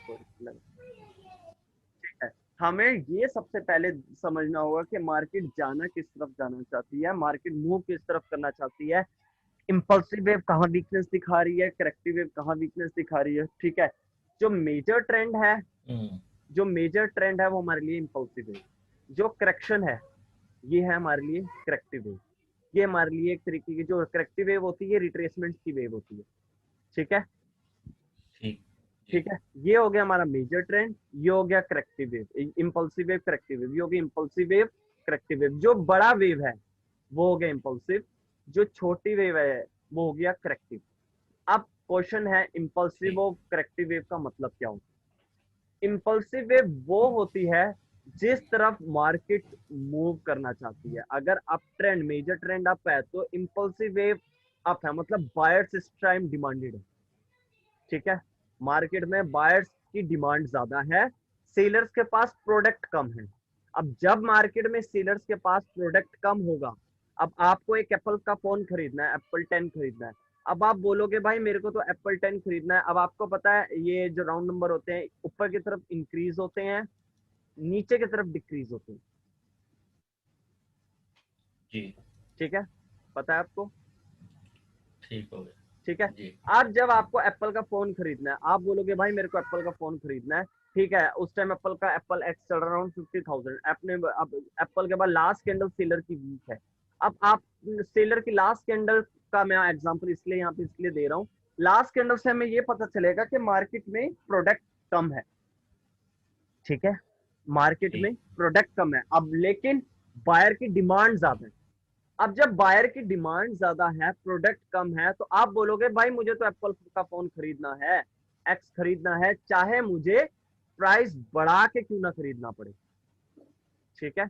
है। हमें ये सबसे पहले समझना होगा कि मार्केट जाना किस तरफ जाना चाहती है, मार्केट मूव किस तरफ करना चाहती है, इंपल्सिव वेव कहाँ वीकनेस दिखा रही है, करेक्टिव वेव कहाँ वीकनेस दिखा रही है। ठीक है, जो मेजर ट्रेंड है, जो मेजर ट्रेंड है वो हमारे लिए इंपल्सिव वेव, जो करेक्शन है ये है हमारे लिए करेक्टिव वेव। ये हमारे लिए एक तरीके की जो करेक्टिव वेव होती है रिट्रेसमेंट की वेव होती है। ठीक है, ठीक है, ये हो गया हमारा मेजर ट्रेंड, ये हो गया corrective wave, impulsive wave corrective wave, ये हो गया इंपल्सिव वेव करेक्टिव वेव। जो बड़ा वेव है वो हो गया इंपल्सिव, जो छोटी वेव है वो हो गया करेक्टिव। अब क्वेश्चन है इंपल्सिव और करेक्टिव वेव का मतलब क्या होता है। इंपल्सिव वेव वो होती है जिस तरफ मार्केट मूव करना चाहती है। अगर up trend major trend up है तो इंपल्सिव वेव अप है, मतलब बायर्स इस टाइम डिमांडेड है। ठीक है, मार्केट में बायर्स की डिमांड ज्यादा है, सेलर्स के पास प्रोडक्ट कम है। अब जब मार्केट में सेलर्स के पास प्रोडक्ट कम होगा, अब आपको एक एप्पल का फोन खरीदना है, एप्पल 10 खरीदना है, अब आप बोलोगे भाई मेरे को तो एप्पल 10 खरीदना है। अब आपको पता है ये जो राउंड नंबर होते हैं ऊपर की तरफ इंक्रीज होते हैं, नीचे की तरफ डिक्रीज होते हैं। जी, ठीक है, पता है आपको। ठीक हो गया ठीक है, जी। अब जब आपको एप्पल का फोन खरीदना है, आप बोलोगे भाई मेरे को एप्पल का फोन खरीदना है। ठीक है, उस टाइम एप्पल का एप्पल एक्स चल रहा है अराउंड 50,000। अब एप्पल के बाद लास्ट कैंडल सेलर की वीक है। अब आप सेलर की लास्ट कैंडल का मैं एग्जांपल इसलिए यहाँ पे इसलिए दे रहा हूँ, लास्ट कैंडल से हमें ये पता चलेगा कि मार्केट में प्रोडक्ट कम है। ठीक है, मार्केट ठीक। में प्रोडक्ट कम है, अब लेकिन बायर की डिमांड ज्यादा है। अब जब बायर की डिमांड ज्यादा है, प्रोडक्ट कम है, तो आप बोलोगे भाई मुझे तो एप्पल का फोन खरीदना है, एक्स खरीदना है, चाहे मुझे प्राइस बढ़ा के क्यों ना खरीदना पड़े। ठीक है,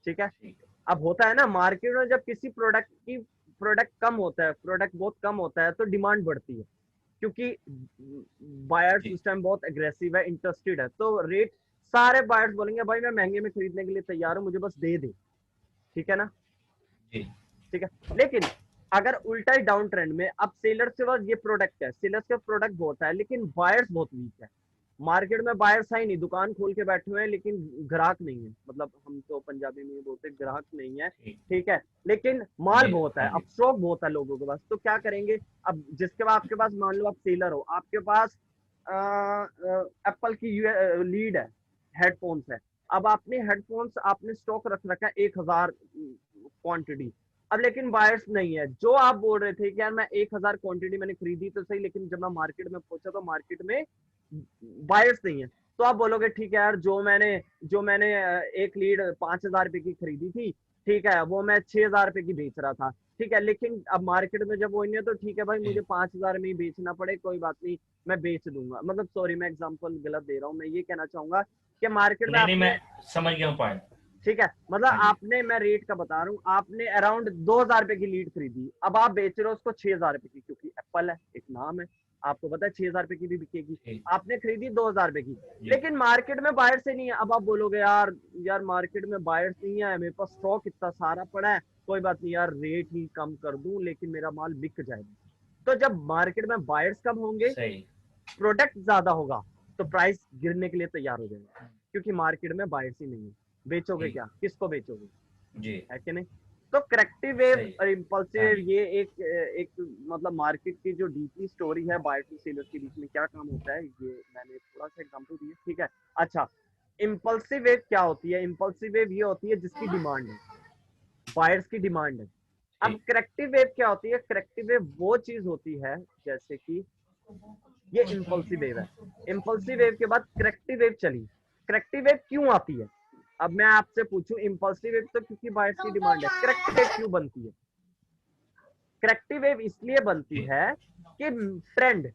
ठीक है। ठीक है। अब होता है ना मार्केट में जब किसी प्रोडक्ट कम होता है, प्रोडक्ट बहुत कम होता है तो डिमांड बढ़ती है, क्योंकि बायर्स जी उस टाइम बहुत एग्रेसिव है, इंटरेस्टेड है, तो रेट सारे बायर्स बोलेंगे भाई मैं महंगे में खरीदने के लिए तैयार हूं, मुझे बस दे दे। ठीक है ना। जी ठीक है, लेकिन अगर उल्टा ही डाउन ट्रेंड में, अब सेलर के पास ये प्रोडक्ट है, सेलर्स के प्रोडक्ट बहुत है लेकिन बायर्स बहुत वीक है, मार्केट में बायर्स है ही नहीं, दुकान खोल के बैठे हुए हैं लेकिन ग्राहक नहीं है, मतलब हम तो पंजाबी में बोलते ग्राहक नहीं है। ठीक। ठीक है, लेकिन माल जी बहुत है, हाँ अब जी। स्टॉक बहुत है लोगों के पास, तो क्या करेंगे। अब जिसके पास आपके पास मान लो आप सेलर हो, आपके पास एप्पल की लीड है, हेडफोन्स है, अब आपने हेडफोन्स आपने स्टॉक रख रखा है 1,000 क्वांटिटी। अब लेकिन बायर्स नहीं है, जो आप बोल रहे थे कि यार मैं 1,000 क्वांटिटी मैंने खरीदी तो सही, लेकिन जब मैं मार्केट में पहुंचा तो मार्केट में बायर्स नहीं है, तो आप बोलोगे ठीक है यार जो मैंने एक लीड 5,000 रुपए की खरीदी थी, ठीक है वो मैं 6,000 रुपए की बेच रहा था। ठीक है, लेकिन अब मार्केट में जब वो नहीं है तो ठीक है भाई मुझे जी। 5,000 में ही बेचना पड़े कोई बात नहीं, मैं बेच दूंगा, मतलब सॉरी मैं एग्जांपल गलत दे रहा हूँ, मैं ये कहना चाहूंगा कि मार्केट में नहीं नहीं, आपने, मैं समझ गया हूँ पॉइंट। ठीक है, मतलब हाँ जी। आपने, मैं रेट का बता रहा हूँ, आपने अराउंड 2,000 रुपए की लीड खरीदी, अब आप बेच रहे हो उसको 6,000 रुपए की, क्योंकि एप्पल है एक नाम है, आपको पता है 6,000 रुपए की भी बिकेगी। ठीक। आपने खरीदी 2,000 रुपए की, जी लेकिन मार्केट में बायर से नहीं है, अब आप बोलोगे यार यार मार्केट में बायर्स नहीं है, मेरे पास स्टॉक इतना सारा पड़ा है, कोई बात नहीं यार रेट ही कम कर दूं लेकिन मेरा माल बिक जाएगा। तो जब मार्केट में बायर्स कम होंगे, सही। प्रोडक्ट ज्यादा होगा, तो प्राइस गिरने के लिए तैयार हो जाएगा, क्योंकि मार्केट में बायर्स ही नहीं है, बेचोगे ठीक। क्या, किसको बेचोगे, जी है कि नहीं। तो करेक्टिव वेव सही। और इम्पल्सिव हाँ वेव जी। ये एक मतलब मार्केट की जो डीपली स्टोरी है, बायर टू सेलर के बीच में क्या काम होता है, ये मैंने थोड़ा सा एग्जांपल दिया। ठीक है, अच्छा, इम्पल्सिव वेव क्या होती है, इम्पल्सिव वेव ये होती है जिसकी डिमांड है, बायर्स की डिमांड है। अब ठीक। करेक्टिव वेव क्या होती है, करेक्टिव वेव वो चीज होती है जैसे कि ये इम्पल्सिव वेव है, इम्पल्सिव वेव के बाद करेक्टिव वेव चली, करेक्टिव वेव क्यों आती है। अब मैं आपसे पूछूं, इम्पल्सिव वेव तो क्योंकि बायर्स की डिमांड है, करेक्टिव वेव क्यों बनती है। करेक्टिव वेव इसलिए बनती जी। है कि ट्रेंड,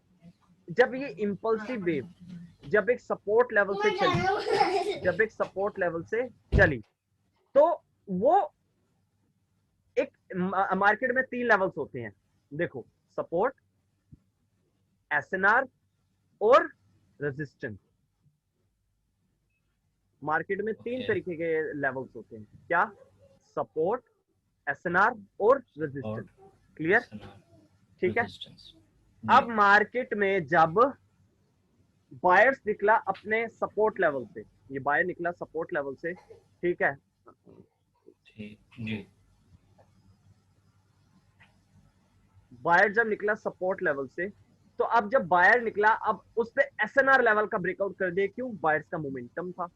जब ये इम्पल्सिव वेव जब एक सपोर्ट लेवल से चली, जब एक सपोर्ट लेवल से चली, तो वो एक मार्केट में 3 लेवल्स होते हैं, देखो, सपोर्ट, एसएनआर और रेजिस्टेंस। मार्केट में तीन ओके। तरीके के लेवल्स होते हैं, क्या, सपोर्ट, एसएनआर और रेजिस्टेंस। सपोर्ट, क्लियर, एसएनआर, ठीक है। रेजिस्टेंस। अब जी। मार्केट में जब बायर्स निकला अपने सपोर्ट लेवल से, ये बायर निकला सपोर्ट लेवल से, ठीक है, ठीक जी बायर जब निकला सपोर्ट लेवल से, तो अब जब बायर निकला, अब उसने एसएनआर लेवल का ब्रेकआउट कर दिया, क्यों? बायर्स का मोमेंटम था,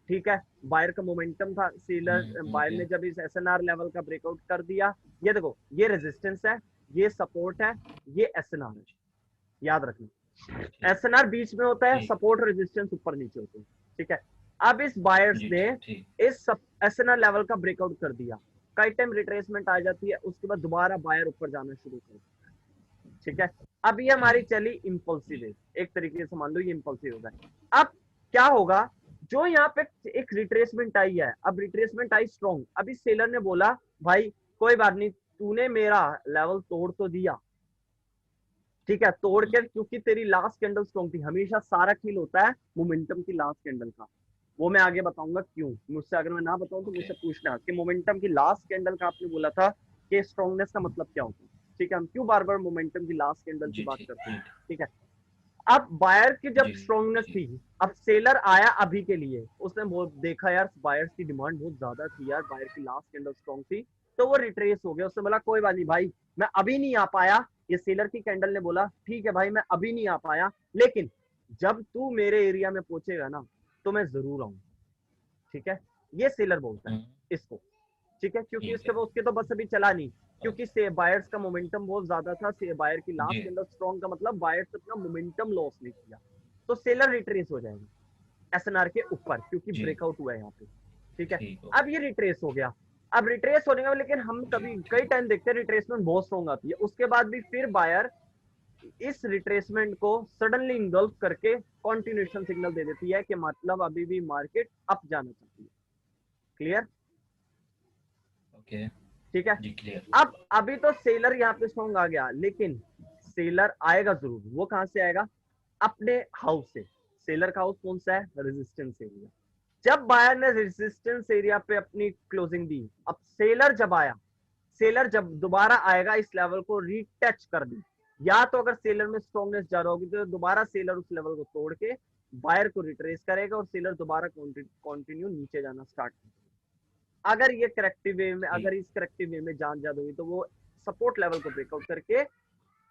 ठीक है, बायर का मोमेंटम था, सेलर बायर ओके ने जब इस एसएनआर लेवल का ब्रेकआउट कर दिया, ये देखो ये रेजिस्टेंस है, ये सपोर्ट है, ये एसएनआर है, याद रखना, ठीक एसएनआर बीच में होता है, ठीक सपोर्ट रेजिस्टेंस ऊपर नीचे होते हैं, ठीक है। अब इस बायर्स जी ने ठीक इस एसएनआर लेवल का ब्रेकआउट कर दिया, कई टाइम रिट्रेसमेंट आ जाती है, उसके बाद दोबारा बायर ऊपर जाना शुरू कर, ठीक है। अब ये हमारी ठीक चली इंपल्सिव जी वेव, एक तरीके से मान लो ये इंपल्सिव वेव है। अब क्या होगा, जो यहाँ पे एक रिट्रेसमेंट आई है, अब रिट्रेसमेंट आई स्ट्रॉन्ग, अभी सेलर ने बोला भाई कोई बात नहीं, तूने मेरा लेवल तोड़ तो दिया, ठीक है, तोड़ के, क्योंकि तेरी लास्ट कैंडल स्ट्रॉन्ग थी, हमेशा सारा खेल होता है मोमेंटम की लास्ट कैंडल का, वो मैं आगे बताऊंगा क्यों, मुझसे अगर मैं ना बताऊं तो ओके मुझसे पूछना कि मोमेंटम की लास्ट कैंडल का आपने बोला था कि स्ट्रॉन्गनेस का मतलब क्या होता है, ठीक है, हम क्यों बार बार मोमेंटम की लास्ट कैंडल की जी बात ठीक करते हैं, ठीक ठीक है। अब बायर की जब जी स्ट्रॉन्गनेस जी थी, अब सेलर आया अभी के लिए, उसने बहुत देखा यार बायर्स की डिमांड बहुत ज्यादा थी यार, बायर की लास्ट कैंडल स्ट्रॉन्ग थी, तो वो रिट्रेस हो गया, उसने बोला कोई बात नहीं भाई, मैं अभी नहीं आ पाया, ये सेलर की कैंडल ने बोला ठीक है भाई मैं अभी नहीं आ पाया, लेकिन जब तू मेरे एरिया में पहुंचेगा ना तो मैं जरूर आऊंगा, ठीक है, ये सेलर बोलता है हम्म, इसको, ठीक है, क्योंकि ठीक है उसके तो बस अभी चला नहीं, क्योंकि ओके से बायर्स का मोमेंटम बहुत ज्यादा था, से बायर की लास्ट जी कैंडल स्ट्रॉन्ग का मतलब बायर्स अपना मोमेंटम लॉस नहीं किया, तो सेलर रिट्रेस हो जाएगा एसएनआर के ऊपर, क्योंकि जी ब्रेकआउट हुआ है यहाँ पे, ठीक है। ठीक अब ये रिट्रेस हो गया, अब रिट्रेस होने का, लेकिन हम जी कभी कई ठीक टाइम देखते हैं रिट्रेसमेंट बहुत स्ट्रॉन्ग आती है, उसके बाद भी फिर बायर इस रिट्रेसमेंट को सडनली इंगल्फ करके कॉन्टिन्यूशन सिग्नल दे देती है कि मतलब अभी भी मार्केट अप जाना चाहती है, क्लियर, ओके ठीक है। जी क्लियर अब अभी तो सेलर यहाँ पे स्ट्रॉन्ग आ गया, लेकिन सेलर आएगा जरूर, वो कहां से आएगा, अपने हाउस से, सेलर का हाउस कौन सा है, रेजिस्टेंस एरिया, जब बायर ने रेजिस्टेंस एरिया पे अपनी क्लोजिंग दी, अब सेलर जब आया, सेलर जब दोबारा आएगा इस लेवल को रीटच कर दी, या तो अगर सेलर में स्ट्रॉन्गनेस ज्यादा होगी तो दोबारा सेलर उस लेवल को तोड़ के बायर को रिट्रेस करेगा और सेलर दोबारा कंटिन्यू नीचे जाना स्टार्ट करेगा, अगर ये करेक्टिव वेव में, ठीक अगर इस करेक्टिव वेव में जान ज्यादा हुई तो वो सपोर्ट लेवल को ब्रेकआउट करके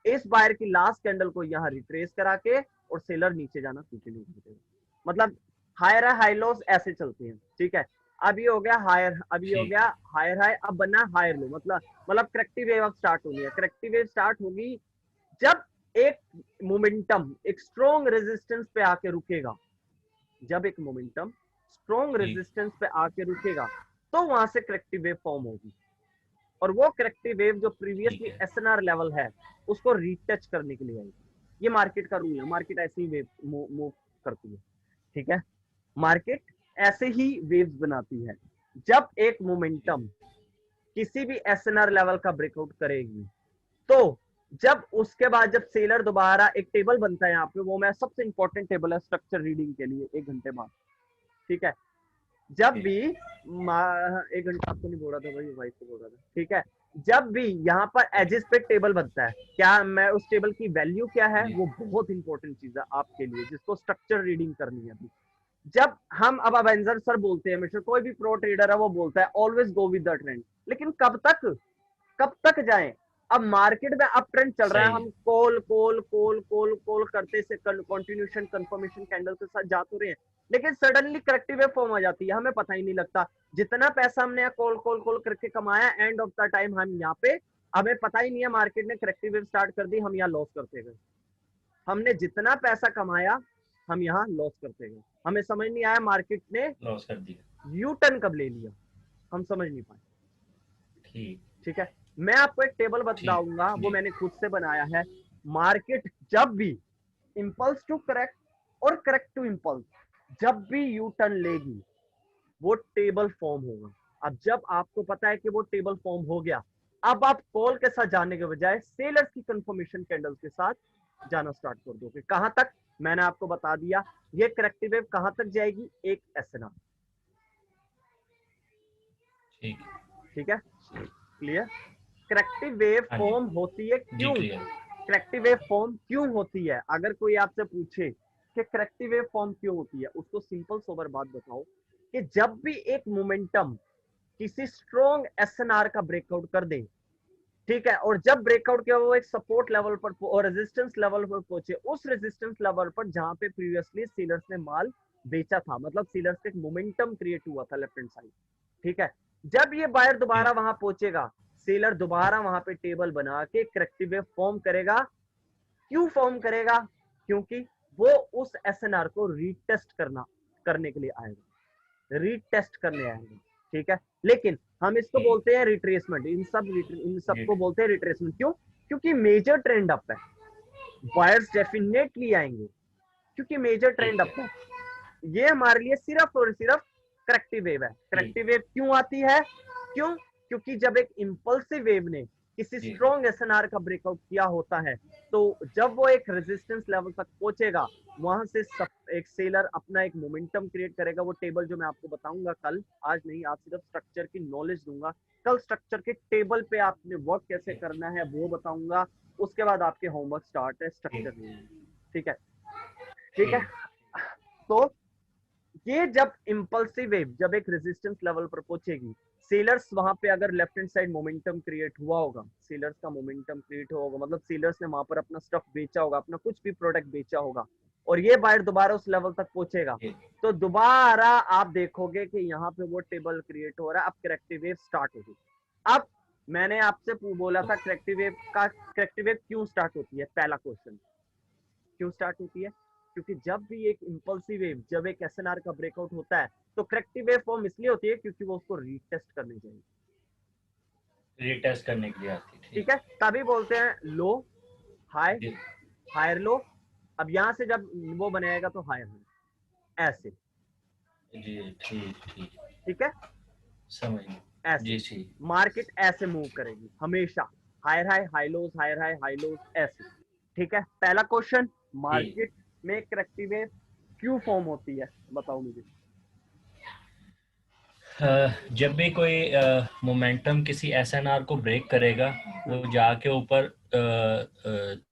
इस बायर की लास्ट कैंडल को यहाँ रिट्रेस करा के और सेलर नीचे जाना कंटिन्यू कर देगा, मतलब हायर हाई लॉस ऐसे चलते हैं, ठीक है। अब ये हो गया हायर, अब ये हो ठीक गया हायर हाई, अब बनना हायर लो, मतलब करेक्टिव वेव अब स्टार्ट होनी है, करेक्टिव वेव स्टार्ट होगी जब एक मोमेंटम एक स्ट्रॉन्ग रेजिस्टेंस पे आके रुकेगा, जब एक मोमेंटम स्ट्रॉन्ग ठीक रेजिस्टेंस पे आके रुकेगा तो वहां से करेक्टिव वेव फॉर्म होगी, और वो करेक्टिव वेव जो ठीक प्रीवियसली है एसएनआर लेवल है उसको रीटच करने के लिए आएगी, ये मार्केट का रूल है, मार्केट ऐसे ही वेव मूव करती है, ठीक है, मार्केट ऐसे ही वेव्स बनाती है, जब एक मोमेंटम किसी भी एसएनआर लेवल का ब्रेकआउट करेगी, तो जब उसके बाद जब सेलर दोबारा एक टेबल बनता है यहाँ पे, वो मैं सबसे इंपॉर्टेंट टेबल है स्ट्रक्चर रीडिंग के लिए, 1 घंटे बाद, ठीक है, जब ठीक भी 1 घंटा आपको नहीं बोल रहा था भाई, वाइफ को बोल रहा था, ठीक है, जब भी यहाँ पर ठीक एजेस पे टेबल बनता है, क्या मैं उस टेबल की वैल्यू क्या है, जी वो बहुत इंपॉर्टेंट चीज है आपके लिए जिसको स्ट्रक्चर रीडिंग करनी है अभी, जब हम अब अवेंजर सर बोलते हैं, हमेशा कोई भी प्रो ट्रेडर है वो बोलता है always go with the trend, लेकिन कब तक जाएं, अब मार्केट में अप ट्रेंड चल रहा है, सही हम कॉल करते से कंटिन्यूशन कंफर्मेशन कैंडल के साथ जा तो रहे हैं, लेकिन सडनली करेक्टिव वेव फॉर्म आ जाती है, हमें पता ही नहीं लगता, जितना पैसा हमने कॉल करके कमाया, एंड ऑफ द टाइम हम यहाँ पे, हमें पता ही नहीं है मार्केट ने करेक्टिव वेव स्टार्ट कर दी, हम यहाँ लॉस करते गए, हमने जितना पैसा कमाया हम यहाँ लॉस करते गए, हमें समझ नहीं आया मार्केट ने लॉस कर दिया यू टर्न कब ले लिया, हम समझ नहीं पाए, ठीक ठीक है। मैं आपको एक टेबल ठीक बताऊंगा, वो जी मैंने खुद से बनाया है, मार्केट जब भी इंपल्स टू करेक्ट और करेक्ट टू इंपल्स, जब भी यू टर्न लेगी वो टेबल फॉर्म होगा, अब जब आपको पता है कि वो टेबल फॉर्म हो गया, अब आप कॉल के साथ जाने के बजाय सेलर्स की कंफर्मेशन कैंडल्स के साथ जाना स्टार्ट कर दोगे, कहां तक, मैंने आपको बता दिया, ये करेक्टिव वेव कहां तक जाएगी, एक एसएनआर, ठीक ठीक है, क्लियर, करेक्टिव वेव हाँ जी फॉर्म होती है जी क्यों, क्लियर करेक्टिव वेव फॉर्म क्यों होती है, अगर कोई आपसे पूछे कि करेक्टिव वेव फॉर्म क्यों होती है, उसको सिंपल सोबर बात बताओ कि जब भी एक मोमेंटम किसी स्ट्रॉन्ग एसएनआर का ब्रेकआउट कर दे, ठीक है, और जब ब्रेकआउट किया वो एक सपोर्ट लेवल पर और रेजिस्टेंस लेवल पर पहुंचे, उस रेजिस्टेंस लेवल पर जहां पे प्रीवियसली सीलर्स ने माल बेचा था, मतलब सीलर्स का एक मोमेंटम क्रिएट हुआ था लेफ्ट हैंड साइड, ठीक है, जब ये बायर दोबारा वहां पहुंचेगा, सेलर दोबारा वहां पे टेबल बना के करेक्टिव वेव फॉर्म करेगा। क्यों फॉर्म करेगा? क्योंकि वो उस एसएनआर को रीटेस्ट करने के लिए आएगा, रीटेस्ट करने आएगा, ठीक है। लेकिन हम इसको बोलते हैं रिट्रेसमेंट, इन सबको बोलते हैं रिट्रेसमेंट। क्यों? क्योंकि मेजर ट्रेंड अप है, बायर्स डेफिनेटली आएंगे क्योंकि मेजर ट्रेंड अप है। ये हमारे लिए सिर्फ और सिर्फ करेक्टिव वेव है। करेक्टिव वेव क्यों आती है? क्यों? क्योंकि जब एक इंपल्सिव वेव ने किसी स्ट्रॉन्ग एसएनआर का ब्रेकआउट किया होता है, तो जब वो एक रेजिस्टेंस लेवल तक पहुंचेगा, वहां से एक सेलर अपना एक मोमेंटम क्रिएट करेगा। वो टेबल जो मैं आपको बताऊंगा कल, आज नहीं, आज सिर्फ स्ट्रक्चर की नॉलेज दूंगा, कल स्ट्रक्चर के टेबल पे आपने वर्क कैसे करना है वो बताऊंगा। उसके बाद आपके होमवर्क स्टार्ट है स्ट्रक्चर में, ठीक है, ठीक है। तो ये जब इंपल्सिव वेव जब एक रेजिस्टेंस लेवल पर पहुंचेगी, सेलर्स वहां पे अगर left hand side momentum create हुआ होगा, सेलर्स का मोमेंटम क्रिएट हुआ होगा, मतलब सेलर्स ने वहां पर अपना स्टफ बेचा होगा, अपना कुछ भी प्रोडक्ट बेचा होगा, और ये बायर दोबारा उस लेवल तक पहुंचेगा, तो दोबारा आप देखोगे कि यहाँ पे वो टेबल क्रिएट हो रहा है। अब करेक्टिव वेव स्टार्ट होगी। अब मैंने आपसे बोला था करेक्टिव वेव क्यों स्टार्ट होती है। पहला क्वेश्चन, क्यों स्टार्ट होती है? क्योंकि जब भी एक इंपल्सिव वेव, जब एक एसएनआर का ब्रेकआउट होता है, तो करेक्टिव वेव फॉर्म इसलिए होती है क्योंकि वो उसको रीटेस्ट करने चाहिए, रीटेस्ट करने के लिए आती है, ठीक है। तभी बोलते हैं लो हाई, हायर लो। अब यहां से जब वो बनाएगा तो हायर हाई, ऐसे, जी, ठीक ठीक है, समझ ऐसे जी, मार्केट ऐसे मूव करेगी हमेशा, हायर हाई, हाई लोज, हायर हाई, हाई लोज, ऐसे, ठीक है। पहला क्वेश्चन, मार्केट में करेक्टिव वेव क्यों फॉर्म होती है, बताओ मुझे। जब भी कोई मोमेंटम किसी एसएनआर को ब्रेक करेगा, वो जाके ऊपर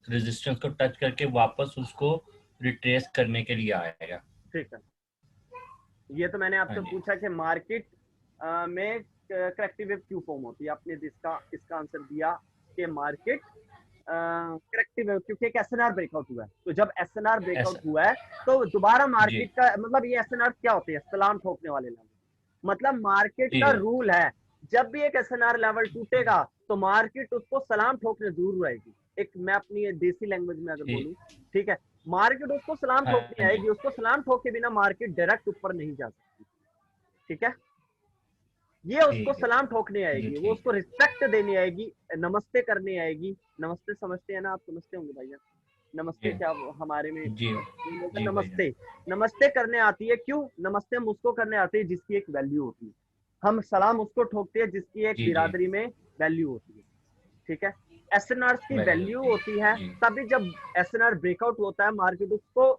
रेजिस्टेंस को टच करके वापस उसको रिट्रेस करने के लिए आएगा, ठीक है। ये तो मैंने आपसे पूछा कि मार्केट में करेक्टिव वेव क्यों फॉर्म होती है, आपने इसका आंसर दिया कि मार्केट करेक्टिव वेव क्योंकि एक एसएनआर ब्रेकआउट हुआ है। तो जब एसएनआर ब्रेकआउट हुआ है तो दोबारा मार्केट का मतलब, ये एसएनआर क्या होते हैं? सलाम ठोकने वाले लेवल। मतलब मार्केट का रूल है, जब भी एक एसएनआर लेवल टूटेगा तो मार्केट उसको सलाम ठोकने जरूर आएगी। एक मैं अपनी देसी लैंग्वेज में अगर बोलूं, ठीक है, मार्केट उसको सलाम ठोकने आएगी, उसको सलाम ठोके बिना मार्केट डायरेक्ट ऊपर नहीं जा सकती, ठीक है। ये उसको सलाम ठोकने आएगी, वो उसको रिस्पेक्ट देने आएगी, नमस्ते करने आएगी। नमस्ते समझते हैं ना आप? समझते होंगे भैया, नमस्ते क्या हमारे में नमस्ते, नमस्ते करने आती है। क्यों नमस्ते हम उसको करने आते हैं जिसकी एक वैल्यू होती है, हम सलाम उसको ठोकते हैं जिसकी एक बिरादरी में वैल्यू होती है, ठीक है। एसएनआर की वैल्यू होती है, तभी जब एसएनआर ब्रेकआउट होता है मार्केट उसको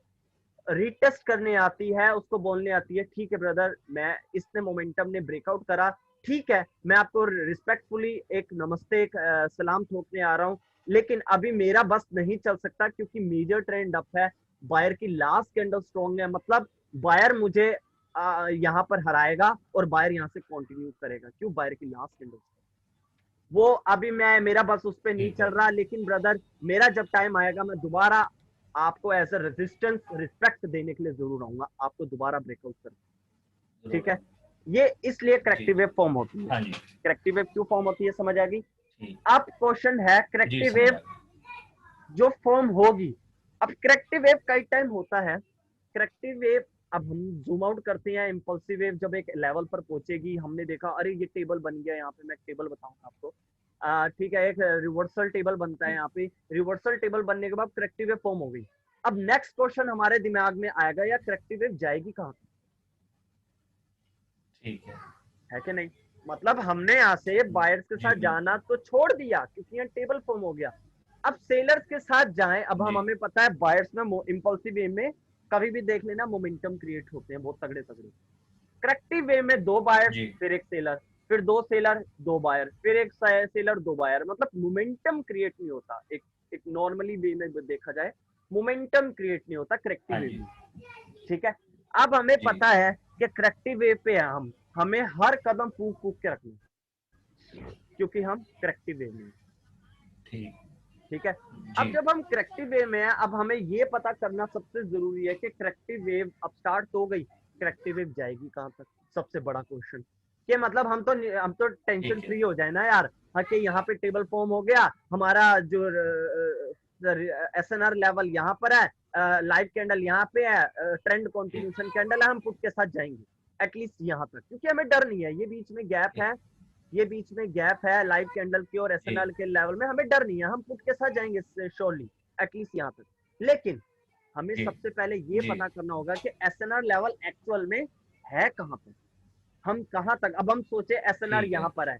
रीटेस्ट करने आती है, उसको बोलने आती है ठीक है ब्रदर, मैं इसने मोमेंटम ने ब्रेकआउट करा, ठीक है, मैं आपको रिस्पेक्टफुली एक नमस्ते एक सलाम ठोकने आ रहा हूँ, लेकिन अभी मेरा बस नहीं चल सकता क्योंकि मेजर ट्रेंड अप है, बायर की लास्ट कैंडल स्ट्रॉन्ग है, मतलब बायर मुझे यहाँ पर हराएगा और बायर यहाँ से कंटिन्यू करेगा। क्यों? बायर की लास्ट कैंडल, वो अभी मेरा बस उस पर नहीं चल रहा, लेकिन ब्रदर मेरा जब टाइम आएगा मैं दोबारा आपको एज अ रेजिस्टेंस रिस्पेक्ट देने के लिए जरूर आऊंगा, आपको दोबारा ब्रेकआउट कर, ठीक है। ये इसलिए करेक्टिव वेव फॉर्म होती है। करेक्टिव वेव क्यों फॉर्म होती है समझ आ गई? अब क्वेश्चन है करेक्टिव वेव जो फॉर्म होगी, अब करेक्टिव वेव कई टाइम होता है। करेक्टिव वेव, अब हम जूम आउट करते हैं, इंपल्सिव वेव जब एक लेवल पर पहुंचेगी, हमने देखा अरे ये टेबल बन गया, यहाँ पे मैं टेबल बताऊंगा आपको, ठीक है, एक रिवर्सल टेबल बनता है यहाँ पे, रिवर्सल टेबल बनने के बाद करेक्टिव वेव फॉर्म हो गई। अब नेक्स्ट क्वेश्चन हमारे दिमाग में आएगा, यार करेक्टिव वेव जाएगी कहाँ? ठीक है कि नहीं? मतलब हमने यहाँ से बायर्स के साथ जाना तो छोड़ दिया क्योंकि यहाँ टेबल फॉर्म हो गया, अब सेलर्स के साथ जाएं। अब हमें पता है बायर्स में इंपल्सिव वे में कभी भी देख लेना मोमेंटम क्रिएट होते हैं बहुत तगड़े तगड़े। करेक्टिव वे में दो बायर्स फिर एक सेलर, फिर दो सेलर दो बायर, फिर एक सेलर दो बायर, मतलब मोमेंटम क्रिएट नहीं होता। एक नॉर्मली वे में देखा जाए मोमेंटम क्रिएट नहीं होता करेक्टिव हाँ वेव जी में। ठीक है, अब हमें जी पता है कि करेक्टिव वेव पे हमें हर कदम फूक फूक के रखना है, क्योंकि हम करेक्टिव वेव में हैं। ठीक ठीक है, जी अब जब हम करेक्टिव वेव में हैं, अब हमें ये पता करना सबसे जरूरी है कि करेक्टिव वेव अब स्टार्ट तो हो गई, करेक्टिव वेव जाएगी कहां तक, सबसे बड़ा क्वेश्चन। कि मतलब हम तो टेंशन ठीक है फ्री हो जाए ना यार, हाँ कि यहाँ पे टेबल फॉर्म हो गया, हमारा जो एसएनआर लेवल यहाँ पर है, लाइव कैंडल यहाँ पे है, ट्रेंड ठीक कंटिन्यूशन कैंडल है, हम पुट के साथ जाएंगे एटलीस्ट यहाँ तक, क्योंकि हमें डर नहीं है, ये बीच में गैप ठीक है, ये बीच में गैप है लाइव कैंडल के और ठीक एसएनआर के लेवल में, हमें डर नहीं है, हम पुट के साथ जाएंगे श्योरली एटलीस्ट यहाँ तक। लेकिन हमें जी सबसे पहले ये जी पता करना होगा कि एसएनआर लेवल एक्चुअल में है कहाँ पर, हम कहाँ तक, अब हम सोचे एसएनआर ठीक है यहाँ पर है,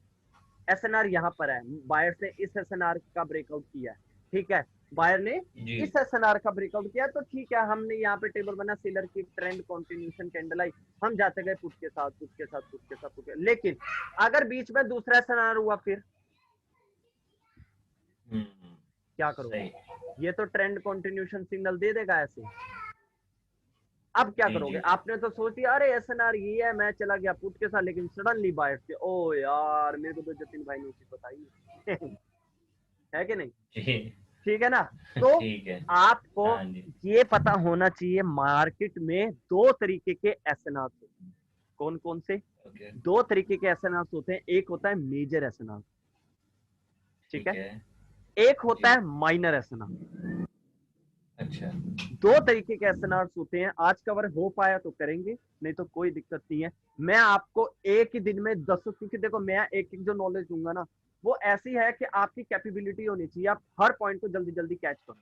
एसएनआर यहाँ पर है, बायर ने इस एसएनआर का ब्रेकआउट किया है, ठीक है, बायर ने जी इस एसएनआर का ब्रेकआउट किया, तो ठीक है, हमने यहाँ पे टेबल बना, सेलर की ट्रेंड कंटिन्यूशन कैंडल आई, हम जाते गए पुट के साथ पुट के साथ पुट के साथ पुट के, लेकिन अगर बीच में दूसरा एसएनआर हुआ फिर क्या करोगे, सही ये तो ट्रेंड कंटिन्यूशन सिग्नल दे देगा ऐसे, अब क्या जी करोगे, जी जी आपने तो सोच दिया अरे एसएनआर ये है, मैं चला गया पुट के साथ, लेकिन सडनली बायर से ओ यार मेरे को तो जतिन भाई ने चीज बताई है कि नहीं, जी ठीक है ना। तो ठीक है आपको हाँ जी ये पता होना चाहिए मार्केट में दो तरीके के एसएनआर होते हैं, कौन कौन से, ओके दो तरीके के एसएनआर होते हैं, एक होता है मेजर एसएनआर, ठीक ठीक है, है एक होता जी है माइनर एसएनआर। अच्छा दो तरीके के एसएनआर होते हैं, आज कवर हो पाया तो करेंगे, नहीं तो कोई दिक्कत नहीं है, मैं आपको एक ही दिन में 10, क्योंकि देखो मैं एक एक जो नॉलेज दूंगा ना वो ऐसी है कि आपकी कैपेबिलिटी होनी चाहिए, आप हर पॉइंट को जल्दी जल्दी कैच करो,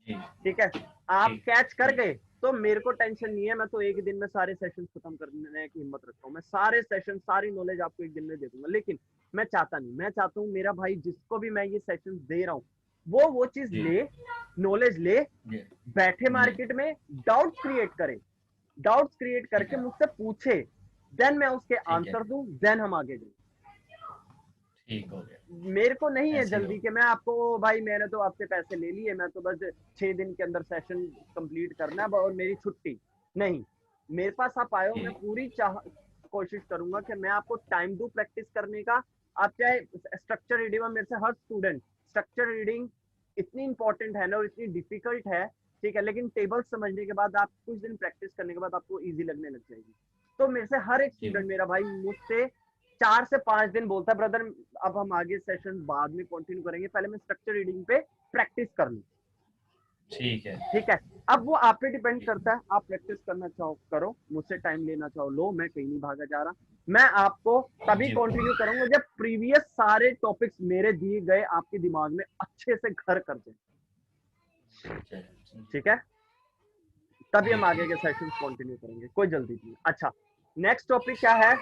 जी ठीक है, आप ठीक कैच कर जी गए तो मेरे को टेंशन नहीं है, मैं तो एक दिन में सारे सेशंस खत्म करने की हिम्मत रखता हूँ, मैं सारे सेशन सारी नॉलेज आपको एक दिन में दे दूंगा, लेकिन मैं चाहता नहीं, मैं चाहता हूँ मेरा भाई जिसको भी मैं ये सेशन दे रहा हूँ वो चीज जी ले, नॉलेज ले, जी बैठे जी मार्केट में डाउट क्रिएट करे, डाउट्स क्रिएट ठीक करके है मुझसे पूछे, देन मैं उसके ठीक है आंसर दूं, देन हम आगे जाए। ठीक हो गया मेरे को नहीं है ऐसे ही जल्दी होगा कि मैं आपको भाई मैंने तो आपसे पैसे ले लिए, मैं तो बस 6 दिन के अंदर सेशन कंप्लीट करना है और मेरी छुट्टी नहीं, मेरे पास आप आए हो, जी मैं पूरी कोशिश करूंगा कि मैं आपको टाइम दूं प्रैक्टिस करने का। आप चाहे स्ट्रक्चर रीडिंग में मेरे से हर स्टूडेंट, स्ट्रक्चर रीडिंग इतनी इंपॉर्टेंट है ना और इतनी डिफिकल्ट है, ठीक है, लेकिन टेबल समझने के बाद आप कुछ दिन प्रैक्टिस करने के बाद आपको ईजी लगने लग जाएगी। तो मेरे से हर एक जी स्टूडेंट मेरा भाई मुझसे 4 से 5 दिन बोलता है ब्रदर अब हम आगे सेशन बाद में कंटिन्यू करेंगे, पहले मैं स्ट्रक्चर रीडिंग पे प्रैक्टिस कर लूं, ठीक है ठीक है। अब वो आप पे डिपेंड करता है, आप प्रैक्टिस करना चाहो करो, मुझसे टाइम लेना चाहो लो, मैं कहीं नहीं भागा जा रहा, मैं आपको तभी जी कंटिन्यू करूंगा जब प्रीवियस सारे टॉपिक्स मेरे दिए गए आपके दिमाग में अच्छे से घर कर जाए, चलिए, ठीक है, तभी जी हम आगे ठीक के है सेशंस कंटिन्यू करेंगे, कोई जल्दी नहीं। अच्छा, नेक्स्ट टॉपिक क्या है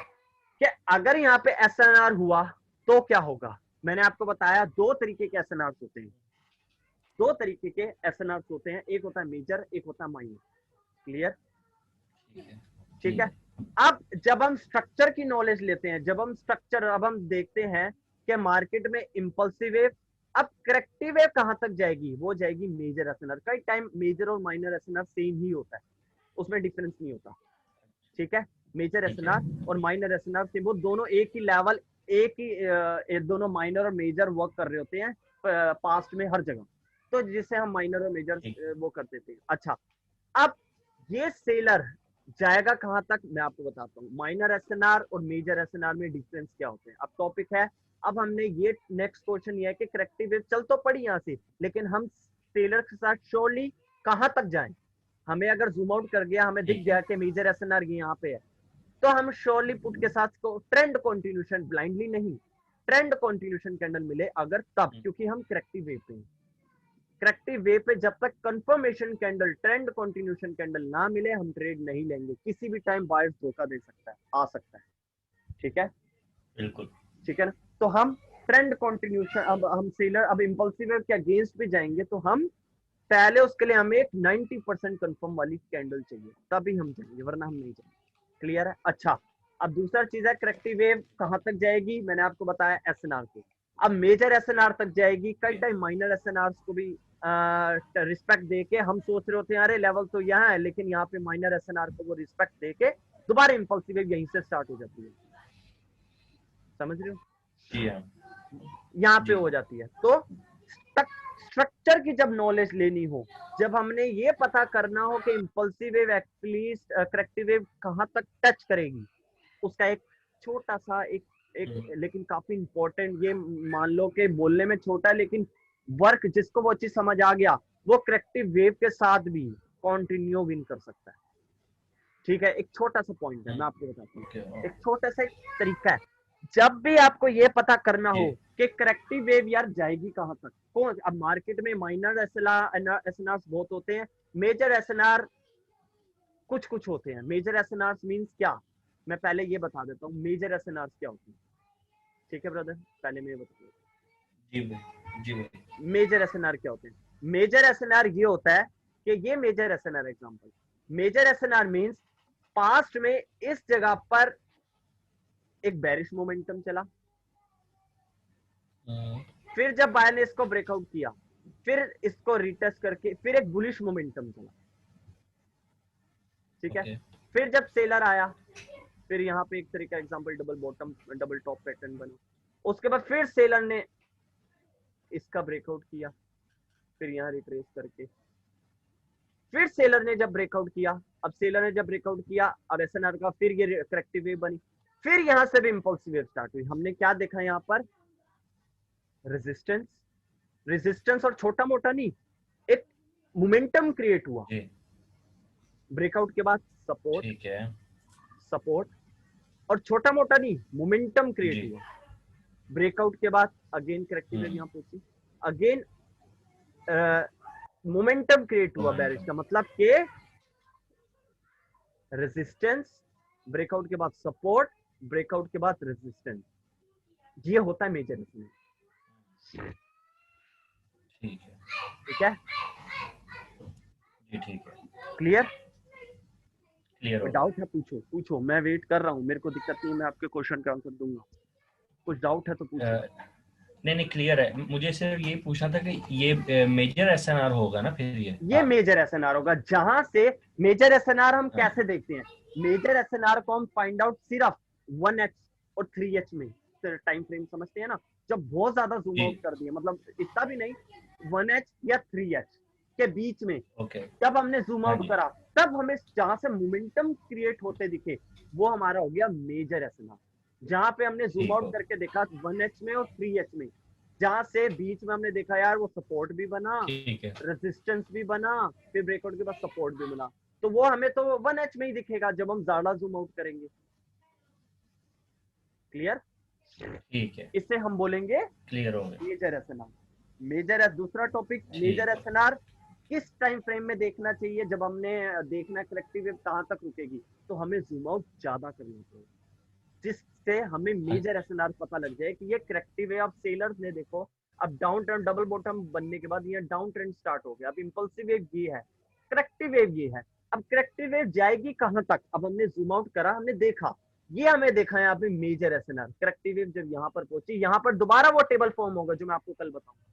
कि अगर यहाँ पे एसएनआर हुआ तो क्या होगा, मैंने आपको बताया दो तरीके के एसएनआर होते हैं, दो तरीके के एसएनआर होते हैं, एक होता है मेजर, एक होता है माइनर, क्लियर, ठीक है जी ठीक है। अब जब हम स्ट्रक्चर की नॉलेज लेते हैं, जब हम स्ट्रक्चर अब हम देखते हैं कि मार्केट में इंपल्सिव वेव, अब करेक्टिव वेव कहां तक जाएगी, वो जाएगी मेजर एसएनआर, कई टाइम मेजर और माइनर एसएनआर सेम ही होता है, उसमें डिफरेंस नहीं होता, ठीक है, मेजर ठीक है एसएनआर और माइनर एसएनआर से वो दोनों एक ही लेवल, एक ही दोनों माइनर और मेजर वर्क कर रहे होते हैं पास्ट में हर जगह, तो जिससे हम माइनर और मेजर ठीक वो कर देते हैं। अच्छा, अब ये सेलर जाएगा कहां तक मैं आपको बताता हूँ, माइनर एसएनआर और मेजर एसएनआर में डिफरेंस क्या होते हैं, अब टॉपिक है, अब हमने ये नेक्स्ट क्वेश्चन ये है कि करेक्टिव वेव चल तो पड़ी यहाँ से, लेकिन हम सेलर के साथ श्योरली कहां तक जाएं, हमें अगर जूम आउट कर गया, हमें दिख ठीक है गया कि मेजर एसएनआर यहाँ पे है, तो हम श्योरली पुट के साथ को ट्रेंड कंटिन्यूशन, ब्लाइंडली नहीं, ट्रेंड कंटिन्यूशन कैंडल मिले अगर तब, क्योंकि हम करेक्टिव वेव पे हैं, करेक्टिव वेव पे जब तक confirmation candle, trend continuation candle ना मिले हम ट्रेड नहीं लेंगे, किसी भी टाइम बायर्स धोखा दे सकता है, आ सकता है, ठीक है, बिल्कुल ठीक है ना। तो हम ट्रेंड कंटिन्यूशन, अब हम सेलर अब इंपल्सिव वेव के अगेंस्ट भी जाएंगे, तो हम पहले उसके लिए हमें एक 90% कंफर्म वाली कैंडल चाहिए, तभी हम जाएंगे, वरना हम नहीं जाएंगे, क्लियर है। अच्छा, अब दूसरा चीज है करेक्टिव वेव कहां तक जाएगी, मैंने आपको बताया एसएनआर को, अब मेजर एसएनआर तक जाएगी, कई टाइम माइनर एसएनआर को भी रिस्पेक्ट देके हम सोच रहे होते हैं अरे लेवल तो यहाँ है, लेकिन यहाँ पे माइनर एसएनआर को वो रिस्पेक्ट देके दोबारा इंपल्सिव वेव यहीं से स्टार्ट हो जाती है। समझ रहे हो? जी हाँ यहाँ पे जी हो जाती है। तो स्ट्रक्चर की जब नॉलेज लेनी हो, जब हमने ये पता करना हो कि impulsive wave at least corrective wave कहाँ तक टच करेगी, उसका एक छोटा सा एक लेकिन काफी इंपॉर्टेंट, ये मान लो कि बोलने में छोटा है लेकिन वर्क जिसको वो चीज समझ आ गया वो करेक्टिव वेव के साथ भी कॉन्टिन्यू विन कर सकता है। ठीक है, एक छोटा सा पॉइंट है, मैं आपको बताता हूँ। एक छोटा सा तरीका है, जब भी आपको ये पता करना हो कि करेक्टिव वेव यार जाएगी कहां तक, कौन, अब मार्केट में माइनर एसएनआर बहुत होते हैं, मेजर एसएनआर कुछ कुछ होते हैं। मेजर एसएनआर मींस क्या, मैं पहले ये बता देता हूँ मेजर एसएनआर क्या होती है। ठीक है ब्रदर, पहले मैं ये बता दूँ जी भाई जी भाई। मेजर एसएनआर क्या होते हैं। मेजर एसएनआर ये होता है कि ये major SNR example, major SNR means past में इस जगह पर एक बेरिश मोमेंटम चला, फिर जब बाय ने इसको ब्रेकआउट किया, फिर इसको रिटेस्ट करके फिर एक बुलिश मोमेंटम चला। ठीक है, फिर जब सेलर आया, फिर यहाँ पे एक तरीका example double bottom double top pattern बना, उसके बाद फिर सेलर ने इसका ब्रेकआउट किया, फिर यहाँ रिट्रेस करके फिर सेलर ने जब ब्रेकआउट किया, अब सेलर ने जब ब्रेकआउट किया अब एसएनआर का फिर ये करेक्टिव वेव बनी, फिर यहां से भी इंपल्सिव वेव स्टार्ट हुई। हमने क्या देखा यहाँ पर, रेजिस्टेंस, रेजिस्टेंस और छोटा मोटा नहीं, एक मोमेंटम क्रिएट हुआ, ब्रेकआउट के बाद सपोर्ट, ठीक है, सपोर्ट और छोटा मोटा नहीं मोमेंटम क्रिएट हुआ, ब्रेकआउट के बाद अगेन करेक्टिव वेव यहाँ पहुंची, अगेन मोमेंटम क्रिएट हुआ बेरिश का, मतलब के रेजिस्टेंस, ब्रेकआउट के बाद सपोर्ट, ब्रेकआउट के बाद रेजिस्टेंस, ये होता है मेजर एसएनआर। ठीक है, ठीक है जी ठीक है, क्लियर? क्लियर। डाउट है पूछो पूछो, मैं वेट कर रहा हूँ, मेरे को दिक्कत नहीं, मैं आपके क्वेश्चन का आंसर दूंगा। कुछ डाउट है तो पूछो। नहीं क्लियर है, मुझे सिर्फ ये पूछना था कि ये मेजर एसएनआर होगा ना फिर ये मेजर एसएनआर होगा, जहां से मेजर एसएनआर हम कैसे देखते हैं, मेजर एसएनआर को हम फाइंड आउट सिर्फ 1h और 3h में टाइम फ्रेम समझते हैं ना, जब बहुत ज्यादा जूम आउट कर दिया, मतलब इतना भी नहीं, 1h या 3h के बीच में जब हमने जूम आउट करा, तब हमें जहां से मोमेंटम क्रिएट होते दिखे वो हमारा हो गया मेजर एसएनआर। जहां पे हमने जूम आउट करके देखा 1h में और 3h में, जहां से बीच में हमने देखा यार वो सपोर्ट भी बना, रेजिस्टेंस भी बना, फिर ब्रेकआउट के बाद सपोर्ट भी बना, तो वो हमें तो 1h में ही दिखेगा जब हम ज्यादा जूम आउट करेंगे। क्लियर? ठीक है, इसे हम बोलेंगे क्लियर हो गया मेजर एसएनआर। मेजर एस दूसरा टॉपिक, मेजर एसएनआर किस टाइम फ्रेम में देखना चाहिए, जब हमने देखना करेक्टिव वेव कहां तक रुकेगी, तो हमें जूम आउट ज्यादा करना चाहिए, जिससे हमें मेजर एसएनआर पता लग जाए कि ये करेक्टिव वेव। अब सेलर्स ने देखो, अब डाउन ट्रेंड डबल बॉटम बनने के बाद ये डाउन ट्रेंड स्टार्ट हो गया, अब इंपल्सिव वेव ये है, करेक्टिव वेव ये है, अब करेक्टिव वेव जाएगी कहां तक, अब हमने जूम आउट करा, हमने देखा, ये हमें देखा है यहाँ पे मेजर एसएनआर। करेक्टिव वेव जब यहाँ पर पहुंची, यहाँ पर दोबारा वो टेबल फॉर्म होगा जो मैं आपको कल बताऊंगा,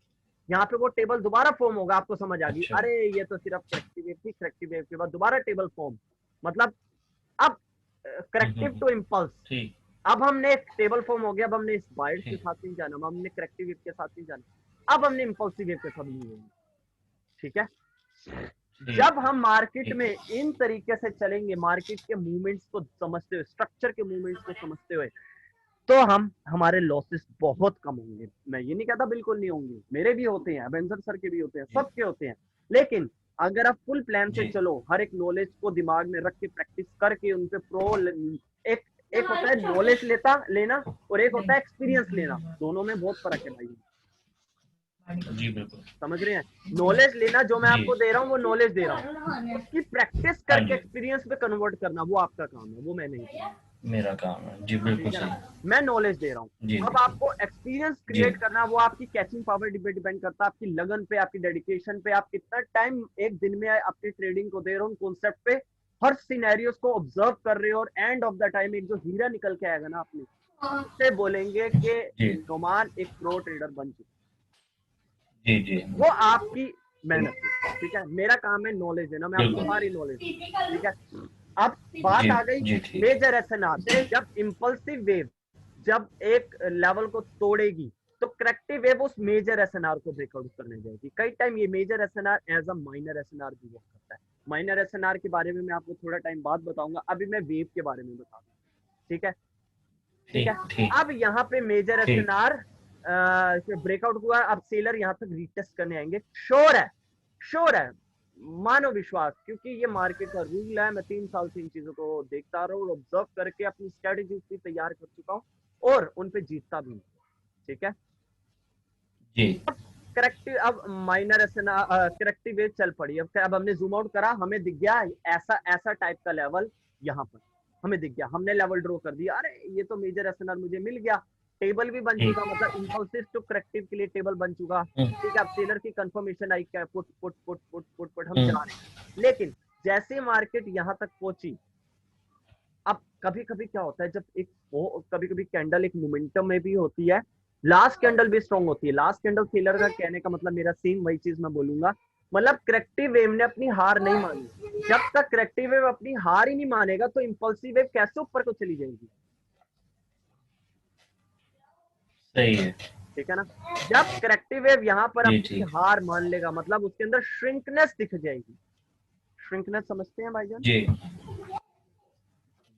यहाँ पे वो टेबल दोबारा फॉर्म होगा, आपको समझ आ गई, अरे ये तो सिर्फ करेक्टिव वेव थी, करेक्टिव वेव के बाद दोबारा टेबल फॉर्म, मतलब अब करेक्टिव टू इम्पल्स, अब हमने टेबल फॉर्म हो गया, अब हमने इस बाइट के साथ नहीं जाना, अब हमने करेक्टिव वेव के साथ नहीं जाना, अब हमने इम्पल्सिव वेव के साथ नहीं जाना। ठीक है, जब हम मार्केट में इन तरीके से चलेंगे, मार्केट के मूवमेंट्स को समझते हुए, स्ट्रक्चर के मूवमेंट्स को समझते हुए, तो हमारे लॉसेस बहुत कम होंगे। मैं ये नहीं कहता बिल्कुल नहीं होंगे, मेरे भी होते हैं, अबेंजर सर के भी होते हैं, सबके होते हैं, लेकिन अगर आप फुल प्लान से चलो, हर एक नॉलेज को दिमाग में रख के प्रैक्टिस करके उन पे एक होता है नॉलेज लेना और एक होता है एक्सपीरियंस लेना, दोनों में बहुत फर्क है भाई। जी बिल्कुल, समझ रहे हैं? नॉलेज लेना जो मैं आपको दे रहा हूँ वो नॉलेज दे रहा हूँ, उसकी प्रैक्टिस करके एक्सपीरियंस पे कन्वर्ट करना वो आपका काम है, वो मैं नहीं, मेरा काम है। जी बिल्कुल सही, मैं नॉलेज दे रहा हूँ। अब आपको एक्सपीरियंस क्रिएट करना, वो आपकी कैचिंग पावर डिपेंड करता है, आपकी लगन पे, आपकी डेडिकेशन पे, आप कितना टाइम एक दिन में अपनी ट्रेडिंग को दे रहे हो, कॉन्सेप्ट पे, हर सिनेरियोस को ऑब्जर्व कर रहे हो, और एंड ऑफ द टाइम एक जो हीरा निकल के आएगा ना अपने, उससे बोलेंगे कि नुमान एक प्रो ट्रेडर बन चुका। जी जी, वो आपकी मेहनत से, ठीक है। मेरा काम है नॉलेज देना, मैं आपको बिल्कुल सारी नॉलेज दूंगा, ठीक है। अब बात जी आ गई जी ठीक मेजर एसएनआर, जब इम्पल्सिव वेव जब एक लेवल को तोड़ेगी तो करेक्टिव वेव उस मेजर एसएनआर को ब्रेकआउट करने जाएगी। कई टाइम ये major SNR as a minor SNR भी वर्क करता है। माइनर एसएनआर के बारे में मैं आपको थोड़ा टाइम बाद बताऊंगा, अभी मैं वेव के बारे में बता दूंगा, ठीक है, ठीक है। ठीक ठीक अब यहाँ पे मेजर ठीक एसएनआर ब्रेकआउट हुआ, अब सेलर यहाँ तक रीटेस्ट करने आएंगे, श्योर है, श्योर है, मानो विश्वास, क्योंकि ये मार्केट का रूल है। मैं 3 साल से इन चीजों को देखता रहा हूँ, ऑब्जर्व करके अपनी स्ट्रेटेजी भी तैयार कर चुका हूँ और उन पे जीतता भी हूँ, ठीक है। जी करेक्टिव, अब माइनर एसएनआर करेक्टिव वेव चल पड़ी, अब हमने जूम आउट करा, हमें दिख गया ऐसा ऐसा टाइप का लेवल, यहाँ पर हमें दिख गया, हमने लेवल ड्रॉ कर दिया, अरे ये तो मेजर एसएनआर मुझे मिल गया, टेबल भी बन ठीक चुका, मतलब इंपल्सिव टू करेक्टिव के लिए टेबल बन चुका, ठीक है। अब सेलर की कंफर्मेशन आई, क्या put put put put put put हम जा रहे हैं। लेकिन जैसे मार्केट यहाँ तक पहुंची, अब कभी कभी क्या होता है, जब एक कभी कभी कैंडल एक मोमेंटम में भी होती है, लास्ट कैंडल भी स्ट्रॉन्ग होती है। लास्ट कैंडल सेलर का कहने का मतलब मेरा सेम वही चीज मैं बोलूंगा, मतलब करेक्टिव वेव ने अपनी हार नहीं मानी। जब तक करेक्टिव वेव अपनी हार ही नहीं मानेगा तो इंपल्सिव वेव कैसे ऊपर को चली जाएगी, सही है ठीक है ना। जब करेक्टिव वेव यहाँ पर जी अपनी ठीक हार मान लेगा, मतलब उसके अंदर श्रिंकनेस दिख जाएगी। श्रिंकनेस समझते हैं भाईजान, जी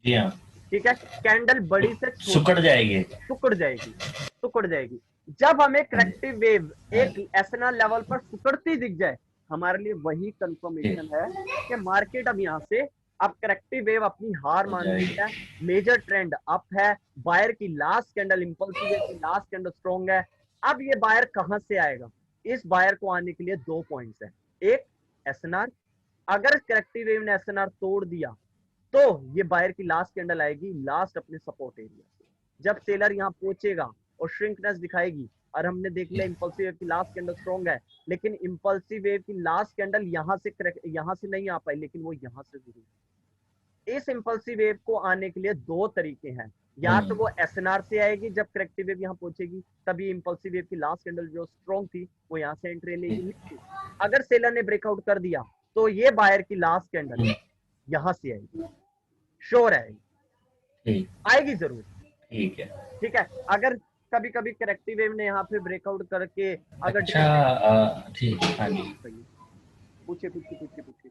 जी हाँ ठीक है। कैंडल बड़ी से छोटी सुकड़ जाएगी सिकुड़ जाएगी, सिकुड़ जाएगी। जब हमें हाँ जी करेक्टिव वेव हाँ एक एसएनआर लेवल पर सिकुड़ती दिख जाए, हमारे लिए वही जी कंफर्मेशन है कि मार्केट अब यहाँ से, अब करेक्टिव वेव अपनी हार हो मान गई जाएगी है, मेजर ट्रेंड अप है, बायर की लास्ट कैंडल, इंपल्सिव वेव की लास्ट कैंडल स्ट्रॉन्ग है। अब ये बायर कहां से आएगा, इस बायर को आने के लिए 2 पॉइंट्स है। एक, एसएनआर, अगर करेक्टिव वेव ने एसएनआर तोड़ दिया तो ये बायर की लास्ट कैंडल आएगी लास्ट अपने सपोर्ट एरिया से। जब सेलर यहाँ पहुंचेगा और श्रिंकनेस दिखाएगी, और हमने देख लिया इंपल्सिव वेव की लास्ट कैंडल स्ट्रॉन्ग है, लेकिन इंपल्सिव वेव की लास्ट कैंडल यहाँ से नहीं आ पाई, लेकिन वो यहाँ से जरूर। इस इंपल्सिव वेव को आने के लिए 2 तरीके हैं, या तो वो एसएनआर से आएगी, जब करेक्टिव वेव यहाँ पहुंचेगी तभी इंपल्सिव वेव की लास्ट कैंडल जो स्ट्रॉन्ग थी वो यहाँ से एंट्री लेगी। अगर सेलर ने ब्रेकआउट कर दिया तो ये बायर की लास्ट कैंडल यहाँ से आएगी, श्योर है, ठीक आएगी जरूर, ठीक है ठीक है। अगर कभी कभी करेक्टिव वेव ने यहाँ पे ब्रेकआउट करके अगर अच्छा ठीक हाँ जी पूछे पूछे पूछे पूछे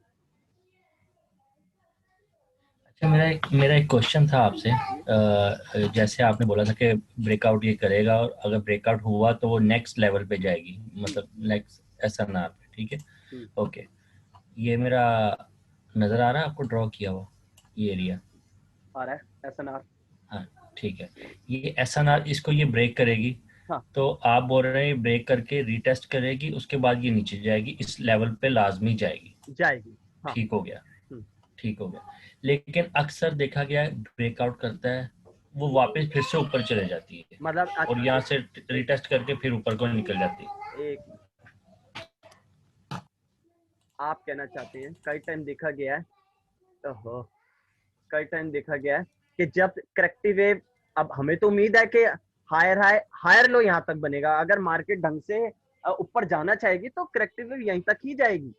अच्छा मेरा एक क्वेश्चन था आपसे जैसे आपने बोला था कि ब्रेकआउट ये करेगा और अगर ब्रेकआउट हुआ तो वो नेक्स्ट लेवल पे जाएगी मतलब नेक्स्ट एसएनआर पे ठीक है ओके ये मेरा नजर आ रहा है आपको ड्रॉ किया हुआ ये एरिया आ रहा है एसएनआर, हाँ ठीक है ये एसएनआर इसको ये ब्रेक करेगी हाँ तो आप बोल रहे हैं ब्रेक करके रीटेस्ट करेगी उसके बाद ये नीचे जाएगी इस लेवल पे लाजमी जाएगी जाएगी, हाँ। ठीक हो गया हम्म, ठीक हो गया लेकिन अक्सर देखा गया है ब्रेकआउट करता है वो वापस फिर से ऊपर चले जाती है मतलब और अच्छा यहाँ से एक रिटेस्ट करके फिर ऊपर को निकल जाती है एक आप कहना चाहते हैं कई टाइम देखा गया है, ओहो, कई टाइम देखा गया है कि जब करेक्टिव वेव, अब हमें तो उम्मीद है कि हायर हायर लो यहाँ तक बनेगा, अगर मार्केट ढंग से ऊपर जाना चाहेगी तो करेक्टिव वेव यहीं तक ही जाएगी,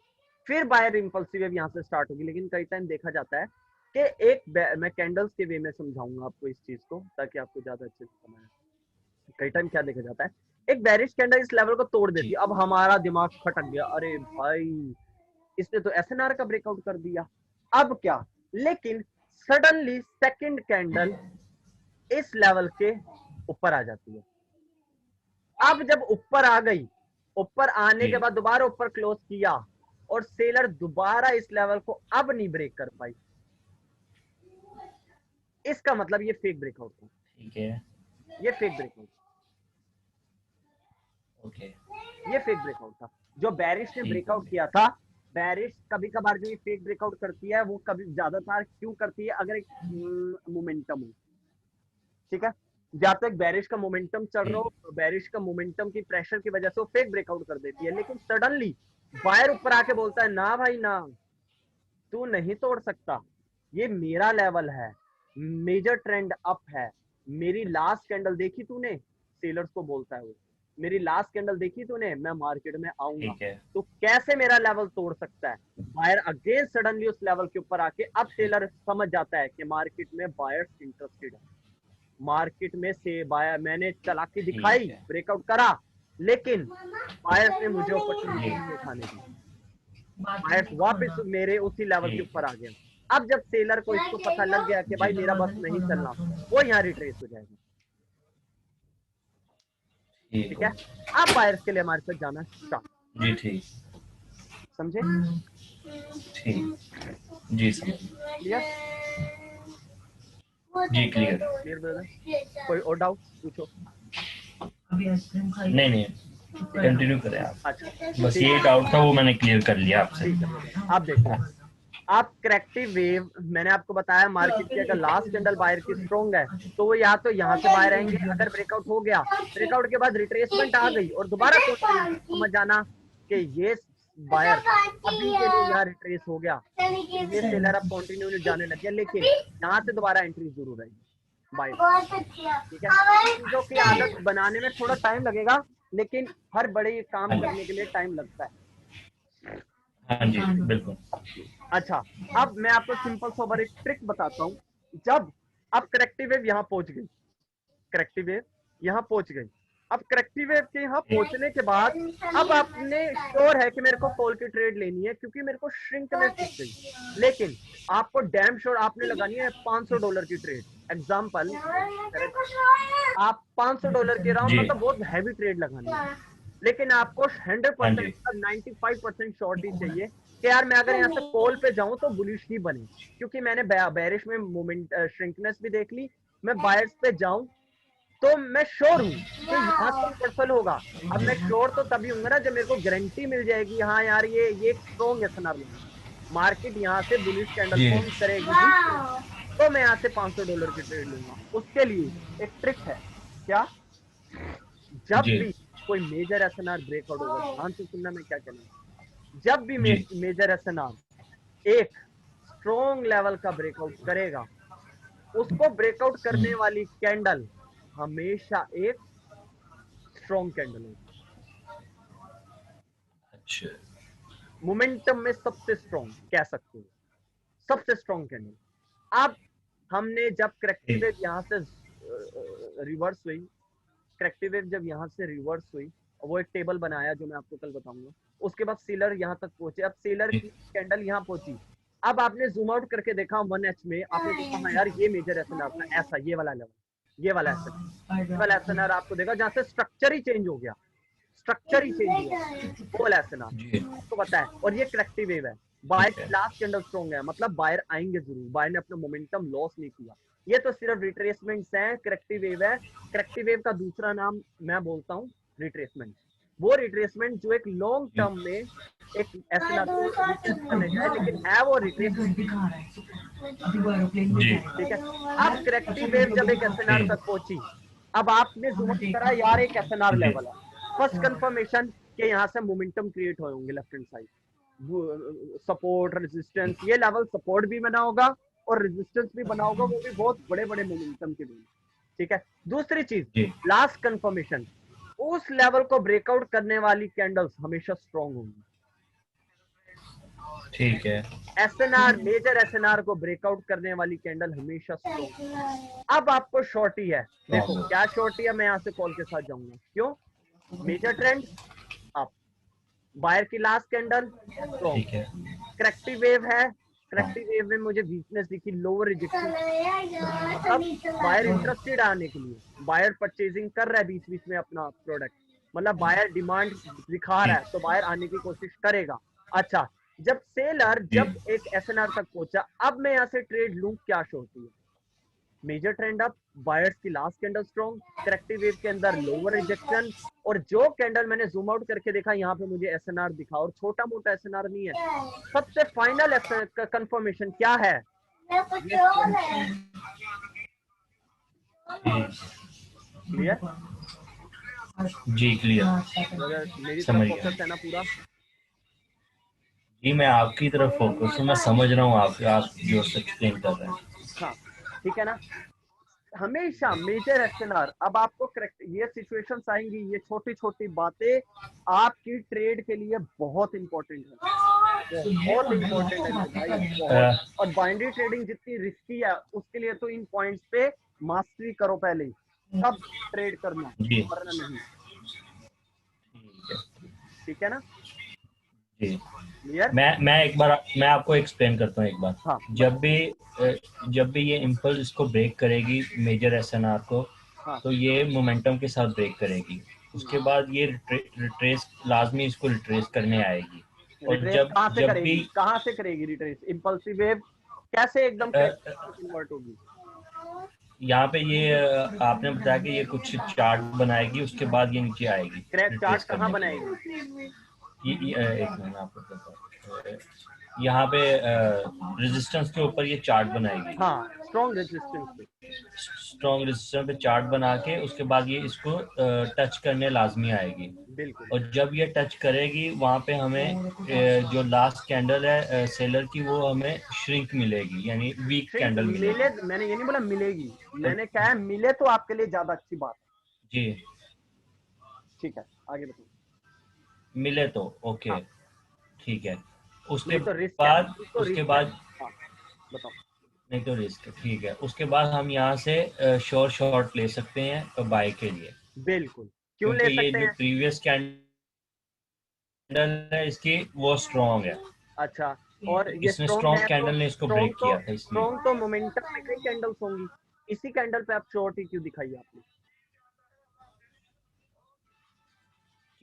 फिर बायर इंपल्सिव वेव यहाँ से स्टार्ट होगी। लेकिन कई टाइम देखा जाता है कि मैं कैंडल्स के वे में समझाऊंगा आपको इस चीज को ताकि आपको ज्यादा अच्छे से समझ आए। कई टाइम क्या देखा जाता है, एक बेरिश कैंडल इस लेवल को तोड़ देती जी है, अब हमारा दिमाग खटक गया, अरे भाई इसने तो एसएनआर का ब्रेकआउट कर दिया, अब क्या। लेकिन सडनली सेकंड कैंडल इस लेवल के ऊपर आ जाती है। अब जब ऊपर आ गई, ऊपर आने जी के बाद दोबारा ऊपर क्लोज किया और सेलर दोबारा इस लेवल को अब नहीं ब्रेक कर पाई, इसका मतलब ये फेक ब्रेकआउट था, ठीक है ये फेक ब्रेकआउट, ओके ये फेक ब्रेकआउट था। जो बैरिश ने ठीक हो ब्रेकआउट गया किया था, बैरिश कभी कभार जो ये फेक ब्रेकआउट करती है वो कभी ज्यादातर क्यों करती है, अगर एक मोमेंटम हो, ठीक है। जब तक बैरिश का मोमेंटम चल रहा ठीक हो, बैरिश का मोमेंटम की प्रेशर की वजह से वो फेक ब्रेकआउट कर देती है, लेकिन सडनली बायर ऊपर आके बोलता है ना भाई ना, तू नहीं तोड़ सकता, ये मेरा लेवल है, मेजर ट्रेंड अप है, मेरी लास्ट कैंडल देखी तूने, सेलर्स को बोलता है वो, मेरी लास्ट कैंडल देखी तूने, मैं मार्केट में आऊंगा, ठीक है। तो कैसे मेरा लेवल तोड़ सकता है? बायर अगेन सडनली उस लेवल के ऊपर आके, अब सेलर समझ जाता है कि मार्केट में बायर्स इंटरेस्टेड है, मार्केट में से बायर, मैंने चालाकी दिखाई, ठीक है। ब्रेकआउट करा, लेकिन बायर्स ने मुझे अपॉर्चुनिटी नहीं उठाने दी, बायर्स वापस मेरे उसी लेवल के ऊपर आ गया। अब जब सेलर को इसको पता लग गया कि भाई मेरा बस नहीं चलना, वो यहाँ रिट्रेस हो जाएगा। ठीक है, अब बायर्स के लिए हमारे साथ जाना स्टार्ट। जी ठीक, समझे? ठीक, जी समझ, क्लियर? जी क्लियर। Clear brother? कोई और डाउट पूछो। नहीं नहीं, कंटिन्यू करें आप। अच्छा, बस ये डाउट था, वो मैंने क्लियर कर लिया आपसे। ठीक है, आप देखो, आप करेक्टिव वेव, मैंने आपको बताया मार्केट की अगर लास्ट कैंडल बायर की स्ट्रॉन्ग है तो वो या तो यहाँ से बाहर आएंगे, अगर ब्रेकआउट हो गया, ब्रेकआउट के बाद रिट्रेसमेंट आ गई और दोबारा समझ जाना कि ये बायर अभी के लिए यहाँ रिट्रेस हो गया, ये सेलर अब कंटिन्यू जाने लग गया, लेकिन यहाँ से दोबारा एंट्री जरूर आएगी बाय। ठीक है, चीजों की आदत बनाने में थोड़ा टाइम लगेगा, लेकिन हर बड़े काम करने के लिए टाइम लगता है। हाँ जी बिल्कुल। अच्छा, अब मैं आपको सिंपल सोबर एक ट्रिक बताता हूँ। जब अब करेक्टिव वेव यहाँ पहुंच गई, करेक्टिव वेव यहाँ पहुंच गई, अब करेक्टिव वेव के यहाँ पहुंचने के बाद अब आपने श्योर है कि मेरे को कॉल की ट्रेड लेनी है क्योंकि मेरे को श्रिंकनेस दिख गई, लेकिन आपको डैम श्योर आपने लगानी है $500 की ट्रेड। एग्जाम्पल, आप $500 के राउंड मतलब बहुत हैवी ट्रेड लगानी है, लेकिन आपको 100% 95% शॉर्ट ही चाहिए कि यार मैं अगर यहाँ से कॉल पे जाऊं तो बुलिश ही बने, क्योंकि मैंने बेरिश में मोमेंट श्रिंकनेस भी देख ली, मैं बायर्स पे जाऊं तो मैं श्योर हूँ कि यहाँ से रिवर्सल होगा। अब मैं श्योर तो तभी हूँ ना जब मेरे को गारंटी मिल जाएगी, हाँ यार ये एक स्ट्रॉन्ग एसएनआर मार्केट यहाँ से बुलिश कैंडल फॉर्म करेगी, तो मैं यहाँ से $500 की ट्रेड लूंगा। उसके लिए एक ट्रिक है, क्या? जब भी कोई मेजर एसएनआर ब्रेकआउट होगा, ध्यान से सुनना मैं क्या कहना, जब भी मेजर एसएनआर एक स्ट्रॉन्ग लेवल का ब्रेकआउट करेगा, उसको ब्रेकआउट करने वाली कैंडल हमेशा एक स्ट्रॉन्ग कैंडल होगी। अच्छा, मोमेंटम में सबसे स्ट्रॉन्ग कह सकते हो, सबसे स्ट्रॉन्ग कैंडल। अब हमने जब करेक्टिव वेव यहाँ से रिवर्स हुई, करेक्टिव वेव जब यहाँ से रिवर्स हुई, वो एक टेबल बनाया जो मैं आपको कल बताऊंगा, उसके बाद सेलर यहाँ तक पहुंचे, अब सेलर की कैंडल यहाँ पहुंची, अब आपने जूम आउट करके देखा 1H में, आपने देखा यार ये मेजर एसएनआर था, ऐसा ये वाला लेवल, ये वाला एसएनआर आपको देखा जहाँ से स्ट्रक्चर ही चेंज हो गया, स्ट्रक्चर ही चेंज हुआ, वो वाला एसएनआर आपको पता है। और ये करेक्टिव वेव है, बायर की लास्ट कैंडल स्ट्रॉन्ग है, मतलब बायर आएंगे जरूर, बायर ने अपना मोमेंटम लॉस नहीं किया। ये तो सिर्फ रिट्रेसमेंट्स हैं, करेक्टिव वेव है। करेक्टिव वेव का दूसरा नाम मैं बोलता हूँ रिट्रेसमेंट। वो रिट्रेसमेंट जो एक लॉन्ग टर्म में एक एसएनआर को रिट्रेस करने जाए, लेकिन है वो रिट्रेसमेंट। ठीक है, अब करेक्टिव वेव जब एक एसएनआर तक पहुंची, अब आपने जूम करा यार एक एसएनआर लेवल है, फर्स्ट कंफर्मेशन के यहाँ से मोमेंटम क्रिएट होंगे left hand side, support resistance, ये लेवल सपोर्ट भी बना होगा और रेजिस्टेंस भी बना होगा, वो भी बहुत बड़े बड़े मोमेंटम के लिए। ठीक है, दूसरी चीज लास्ट कंफर्मेशन, उस लेवल को ब्रेकआउट करने वाली कैंडल्स हमेशा स्ट्रॉन्ग होंगी। ठीक है, एसएनआर मेजर एसएनआर को ब्रेकआउट करने वाली कैंडल हमेशा स्ट्रॉन्ग। अब आपको शॉर्टी है, देखो क्या शॉर्टी है, मैं यहाँ से कॉल के साथ जाऊंगा, क्यों? मेजर ट्रेंड अप, बायर की last candle strong, corrective wave है, करेक्टिव वेव में मुझे वीकनेस दिखी, लोअर रिजेक्शन, अब बायर इंटरेस्टेड आने के लिए, बायर परचेजिंग कर रहा है बीच बीच में अपना प्रोडक्ट, मतलब बायर डिमांड दिखा रहा है, तो बायर आने की कोशिश करेगा। अच्छा, जब सेलर जब एक एसएनआर तक पहुंचा, अब मैं यहाँ से ट्रेड लूं, क्या शो होती है? मेजर ट्रेंड अप, बायर्स की last candle strong, corrective wave के अंदर लोअर रिजेक्शन, और जो कैंडल मैंने जूम आउट करके देखा यहाँ पे मुझे एसएनआर दिखा, और छोटा मोटा एसएनआर नहीं है, सबसे फाइनल कंफर्मेशन क्या है? क्लियर? जी क्लियर, मेरी तरफ फोकस है ना पूरा? जी मैं आपकी तरफ फोकस हूँ, मैं समझ रहा हूँ आप जो एक्सप्लेन कर रहे हैं। हाँ ठीक है ना। हमेशा मेजर एसएनआर, अब आपको करेक्ट ये सिचुएशंस आएंगी, ये छोटी छोटी बातें आपकी ट्रेड के लिए बहुत इंपॉर्टेंट है, बहुत इंपॉर्टेंट है मेरे भाई, बहुत। और बाइनरी ट्रेडिंग जितनी रिस्की है उसके लिए तो इन पॉइंट्स पे मास्टरी करो पहले ही, तब ट्रेड करना, जी वरना नहीं। ठीक है। ठीक है ना, जी क्लियर? मैं एक बार मैं आपको एक्सप्लेन करता हूँ एक बार। हाँ जब बताओ। भी जब भी ये इम्पल्स इसको ब्रेक करेगी मेजर एसएनआर को, हाँ तो ये मोमेंटम के साथ ब्रेक करेगी। उसके बाद ये रिट्रेस लाजमी इसको रिट्रेस करने आएगी। और रिट्रेस जब कहाँ से जब भी करेगी, कहाँ से करेगी रिट्रेस? इम्पल्सिव वेव कैसे एकदम अ, करेक्ट कन्वर्ट होगी? यहाँ पे ये आपने बताया कि ये कुछ चार्ट बनाएगी, उसके बाद ये नीचे आएगी क्रैक चार्ट रिट्रेस कहाँ करने के बनाएगी? लिए। एक मिनट आपको बताता हूँ। यहाँ पे रेजिस्टेंस के ऊपर ये चार्ट बनाएगी। हाँ स्ट्रॉन्ग रेजिस्टेंस पे। स्ट्रॉन्ग रेजिस्टेंस पे चार्ट बना के उसके बाद ये इसको टच करने लाजमी आएगी। बिल्कुल और जब ये टच करेगी वहाँ पे हमें जो लास्ट कैंडल है सेलर की, वो हमें श्रिंक मिलेगी, यानी वीक श्रिंक कैंडल मिले, मिलेगी। मैंने ये नहीं बोला मिलेगी, और मैंने कहा है मिले तो आपके लिए ज्यादा अच्छी बात है। जी ठीक है आगे बताओ। मिले तो ओके, हाँ ठीक है। उसके नहीं तो रिस्क है, बाद नहीं तो उसके रिस्क है। बाद हाँ बताओ। नहीं तो रिस्क, ठीक है। उसके बाद हम यहाँ से शॉर्ट ले सकते हैं बाय के लिए, बिल्कुल, क्यों ले क्योंकि ये सकते जो हैं? प्रीवियस कैंडल है इसकी वो स्ट्रॉन्ग है। अच्छा, और ये इसने स्ट्रॉन्ग स्ट्रॉन्ग है तो कैंडल ने इसको ब्रेक किया था इसलिए। स्ट्रॉन्ग तो मोमेंटम में कई कैंडल्स होंगी, इसी कैंडल पे आप शॉर्ट ही क्यों दिखाई आपने?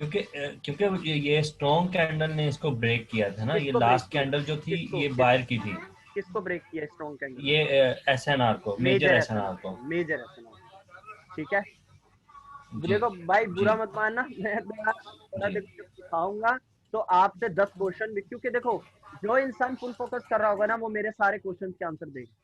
क्योंकि ये स्ट्रॉन्ग कैंडल ने इसको ब्रेक किया था ना। ये किसको ब्रेक लास्ट किया? कैंडल जो थी किसको ये किस बायर की थी। किसको ब्रेक किया स्ट्रॉन्ग कैंडल? ये एसएनआर को, मेजर मेजर एसएनआर एसएनआर को। को, मेजर एसएनआर। ठीक है, जी देखो भाई जी बुरा मत मानना, मैं थोड़ा जी देखो जब सिखाऊंगा तो आपसे 10 क्वेश्चन भी, क्योंकि देखो जो इंसान फुल फोकस कर रहा होगा ना वो मेरे सारे क्वेश्चन के आंसर देगा।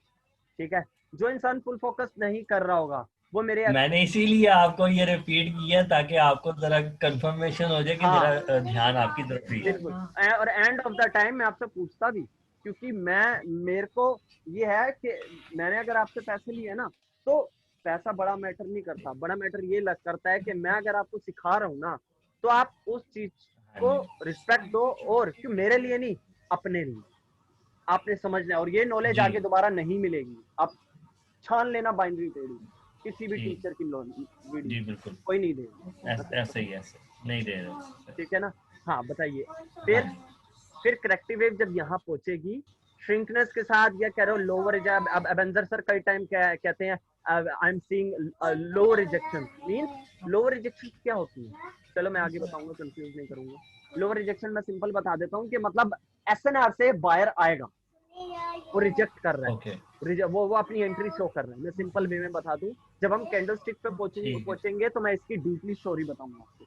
ठीक है, जो इंसान फुल फोकस नहीं कर रहा होगा वो मेरे मैंने इसीलिए आपको ये रिपीट किया ताकि आपको जरा कंफर्मेशन हो जाए कि मेरा हाँ ध्यान आपकी तरफ ही है। बिल्कुल। और एंड ऑफ द टाइम मैं आपसे पूछता भी, क्योंकि मैं मेरे को ये है कि मैंने अगर आपसे पैसे लिए ना तो पैसा बड़ा मैटर नहीं करता, बड़ा मैटर ये लग करता है कि मैं अगर आपको सिखा रहा हूँ ना तो आप उस चीज हाँ को जी रिस्पेक्ट दो, और क्यों मेरे लिए नहीं, अपने लिए आपने समझना है। और ये नॉलेज जी आगे दोबारा नहीं मिलेगी, आप छान लेना बाइनरी ट्रेडिंग किसी भी जी टीचर की वीडियो, जी बिल्कुल। कोई नहीं देगा, मैं सच ऐसे बताऊं। ही ऐसे नहीं दे रहे। ठीक है ना? हाँ बताइए। हाँ फिर फिर करेक्टिव वेव जब यहाँ पहुंचेगी श्रिंकनेस के साथ, या कह रहे हो लोअर, अब एवेंजर सर कई टाइम क्या कहते हैं, I am seeing lower rejection, means lower rejection क्या होती है? चलो मैं आगे बताऊंगा, कंफ्यूज नहीं करूंगा। लोअर रिजेक्शन मैं सिंपल बता देता हूँ कि मतलब एसएनआर से बायर आएगा, वो रिजेक्ट कर रहा ओके है, वो अपनी एंट्री शो कर रहा है। मैं सिंपल वे में बता दूं, जब हम कैंडल स्टिक पे ठीक है पहुंचेंगे तो मैं इसकी डीपली स्टोरी बताऊंगा आपको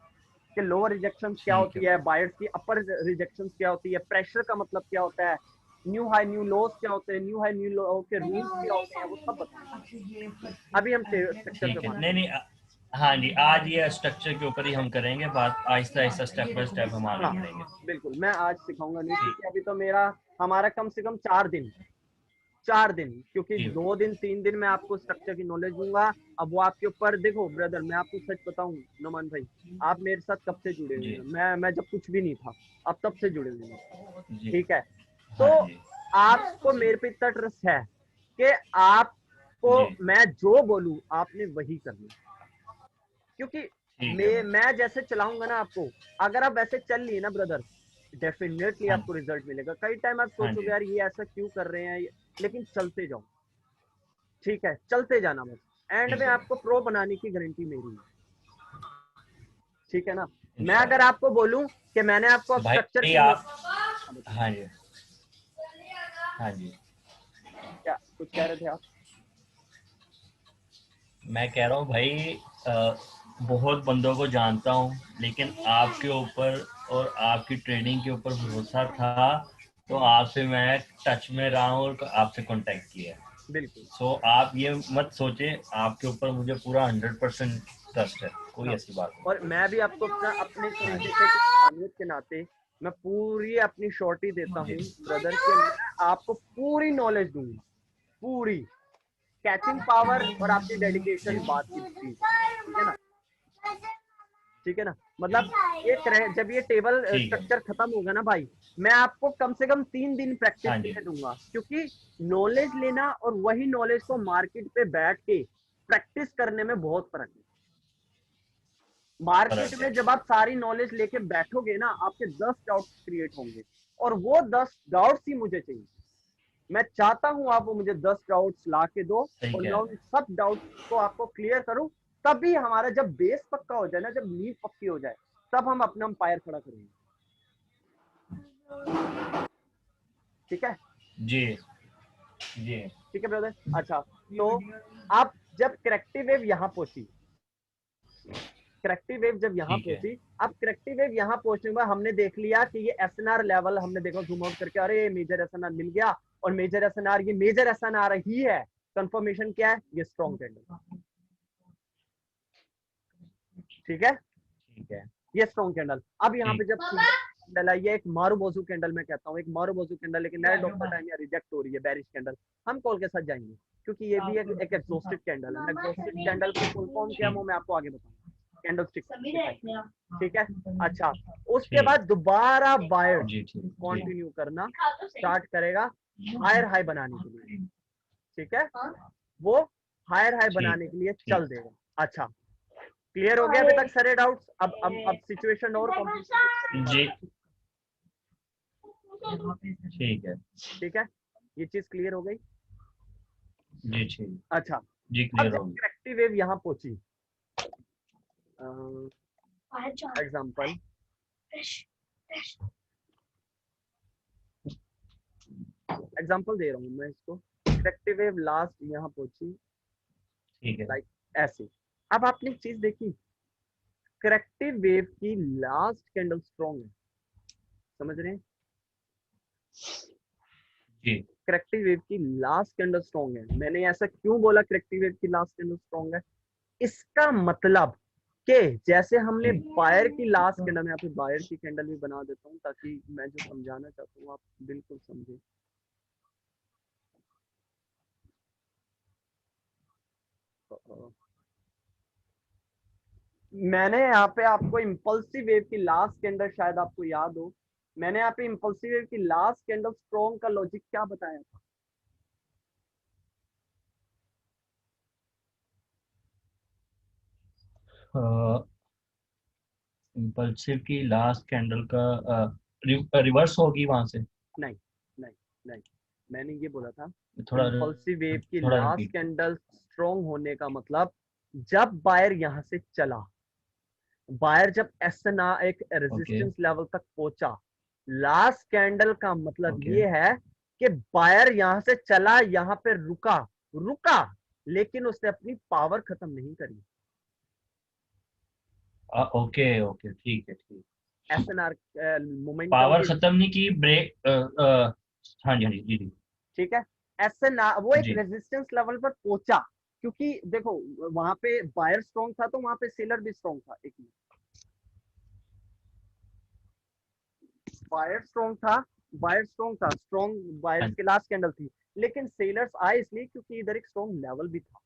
कि लोअर रिजेक्शन क्या ठीक है। होती है, बायर्स की अपर रिजेक्शन क्या होती है, प्रेशर का मतलब क्या होता है, न्यू हाई न्यू लोस क्या होते हैं, न्यू हाई न्यू लो के रूल्स क्या होते हैं, वो सब बताऊंगा। अभी हम स्ट्रक्चर पे ठीक है बात नहीं नहीं हाँ जी, आज ये स्ट्रक्चर के ऊपर ही हम करेंगे बात, Aahista Aahista step by step हम आगे हाँ बढ़ेंगे। बिल्कुल, मैं आज सिखाऊंगा नहीं, ठीक क्योंकि अभी तो हमारा कम से कम 4 दिन, 4 दिन, क्योंकि जी 2 दिन 3 दिन मैं आपको स्ट्रक्चर की नॉलेज दूंगा। अब वो आपके ऊपर, देखो ब्रदर मैं आपको सच बताऊं, नमान भाई आप मेरे साथ कब से जुड़े हुए जी हैं? मैं जब कुछ भी नहीं था, अब तब से जुड़े हुए हैं। जी ठीक है, तो हाँ जी आपको मेरे पे इतना ट्रस्ट है कि आपको जी मैं जो बोलूं आपने वही करना, क्योंकि ठीक है भाई। मैं जैसे चलाऊंगा ना आपको, अगर आप वैसे चल लिए ना ब्रदर, डेफिनेटली हाँ आपको रिजल्ट मिलेगा। कई टाइम आप हाँ सोचोगे जी यार ये ऐसा क्यों कर रहे हैं, लेकिन चलते जाओ। ठीक है, चलते जाना, बस एंड में ठीक है आपको प्रो बनाने की गारंटी मेरी है। ठीक है ना? मैं अगर इंशाल्लाह। आपको बोलूं कि मैंने आपको अब स्ट्रक्चर भाई की आप हाँ, बताइए। हाँ जी हाँ जी क्या कुछ कह रहे थे आप? मैं कह रहा हूँ भाई बहुत बंदों को जानता हूँ, लेकिन आपके ऊपर और आपकी ट्रेनिंग के ऊपर भरोसा था, तो आपसे मैं टच में रहा हूँ और आपसे कांटेक्ट किया। बिल्कुल। सो आप ये मत सोचे, आपके ऊपर मुझे पूरा 100% ट्रस्ट है, कोई हाँ, ऐसी बात और नहीं। मैं भी आपको अपना अपने हाँ तरीके से जी इंसानियत के नाते मैं पूरी अपनी श्योरिटी देता जी हूँ ब्रदर, कि मैं आपको पूरी नॉलेज दूंगा, पूरी, कैचिंग पावर और आपकी डेडिकेशन बात की चीज, ठीक है ना, ठीक है ना। मतलब जब ये टेबल ठीक है। स्ट्रक्चर खत्म होगा ना भाई, मैं आपको कम से कम 3 दिन प्रैक्टिस हाँ के जी। लिए दूंगा, क्योंकि नॉलेज लेना और वही नॉलेज को मार्केट पे बैठ के प्रैक्टिस करने में बहुत फर्क है। मार्केट फर्क में है। जब आप सारी नॉलेज लेके बैठोगे ना, आपके 10 डाउट्स क्रिएट होंगे, और वो 10 डाउट्स ही मुझे चाहिए। मैं चाहता हूं आप वो मुझे 10 डाउट्स ला के दो, सही और कह मैं रहे उन सब डाउट्स को आपको क्लियर करूं। तभी हमारा जब बेस पक्का हो जाए ना, जब नींव पक्की हो जाए, तब हम अपना अंपायर खड़ा करेंगे। ठीक है, जी जी। ठीक है ब्रदर। अच्छा, तो आप जब करेक्टिव वेव यहाँ पहुंची, करेक्टिव वेव जब यहाँ ठीक है। पहुंची, अब करेक्टिव वेव यहाँ पहुंचने के बाद हमने देख लिया कि ये एसएनआर लेवल, हमने देखा जूम आउट करके, अरे मेजर एसएनआर मिल गया, और मेजर एसएनआर, ये मेजर एसएनआर ही है। कंफर्मेशन क्या है? ये स्ट्रॉन्ग कैंडल, ठीक है, ठीक है। ये स्ट्रॉन्ग कैंडल। अब यहाँ पे ठीक। जब कैंडल है, ये एक मारूबोजू कैंडल मैं कहता हूँ, एक मारूबोजू कैंडल, लेकिन नेट ऑफ द टाइम ये रिजेक्ट हो रही है, बेरिश कैंडल। हम कॉल के साथ जाएंगे, क्योंकि ये भी एक एग्जॉस्टेड कैंडल है। एग्जॉस्टेड कैंडल की फुल फॉर्म क्या है वो मैं आपको आगे बताऊंगा, कैंडल स्टिक, ठीक है। अच्छा, उसके ठीक। बाद दोबारा बायर्स जी ठीक जी। कंटिन्यू करना स्टार्ट करेगा हायर हाई बनाने के लिए, ठीक है, वो हायर हाई ठीक बनाने है। के लिए ठीक। चल देगा। अच्छा, क्लियर हो गया अभी तक सारे डाउट्स? अब सिचुएशन और कॉम्प्लिकेटेड, जी ठीक है। ठीक है, ये चीज क्लियर हो गई। जी ठीक। अच्छा, जी अब क्लियर जब होगी। करेक्टिव वेव यहाँ पहुंची, एग्जाम्पल, एग्जाम्पल दे रहा हूँ मैं इसको, करेक्टिव वेव लास्ट यहाँ पहुंची, ठीक है। लाइक ऐसे। अब आपने एक चीज देखी, करेक्टिव वेव की लास्ट कैंडल स्ट्रॉन्ग है, समझ रहे हैं? जी करेक्टिव वेव की लास्ट कैंडल स्ट्रॉन्ग है। मैंने ऐसा क्यों बोला करेक्टिव वेव की लास्ट कैंडल स्ट्रॉन्ग है? इसका मतलब कि जैसे हमने जी बायर की लास्ट कैंडल, मैं यहाँ पे बायर की कैंडल भी बना देता हूँ, ताकि मैं जो समझाना चाहता हूँ आप बिल्कुल समझे। मैंने यहाँ पे आपको इम्पल्सिव वेव की लास्ट कैंडल, शायद आपको याद हो, मैंने यहाँ पे इम्पल्सिव वेव की लास्ट कैंडल स्ट्रॉन्ग का लॉजिक क्या बताया था? इम्पल्सिव की लास्ट कैंडल का रिवर्स होगी वहां से। नहीं, नहीं, नहीं, मैंने ये बोला था, थोड़ा इम्पल्सिव वेव की थोड़ा लास्ट रिपीट। कैंडल स्ट्रॉन्ग होने का मतलब, जब बायर यहाँ से चला, बायर जब एक ओके रेजिस्टेंस लेवल तक पहुंचा, लास्ट कैंडल का मतलब ओके। ये है कि बायर यहां से चला, यहाँ पे रुका, रुका, लेकिन उसने अपनी पावर खत्म नहीं करी। ओके ओके ठीक है ठीक। एसएनआर मोमेंटम पावर के, खत्म नहीं की, ब्रेक हाँ जी हाँ जी जी जी। ठीक है, एसएनआर वो एक जी रेजिस्टेंस लेवल पर पहुंचा, क्योंकि देखो वहां पे बायर स्ट्रॉन्ग था, तो वहां पे सेलर भी स्ट्रॉन्ग था। एक मिनट, बायर स्ट्रॉन्ग था, बायर स्ट्रॉन्ग था, स्ट्रॉन्ग हाँ बायर्स जी। की लास्ट कैंडल थी, लेकिन सेलर्स आए इसलिए क्योंकि इधर एक स्ट्रॉन्ग लेवल भी था,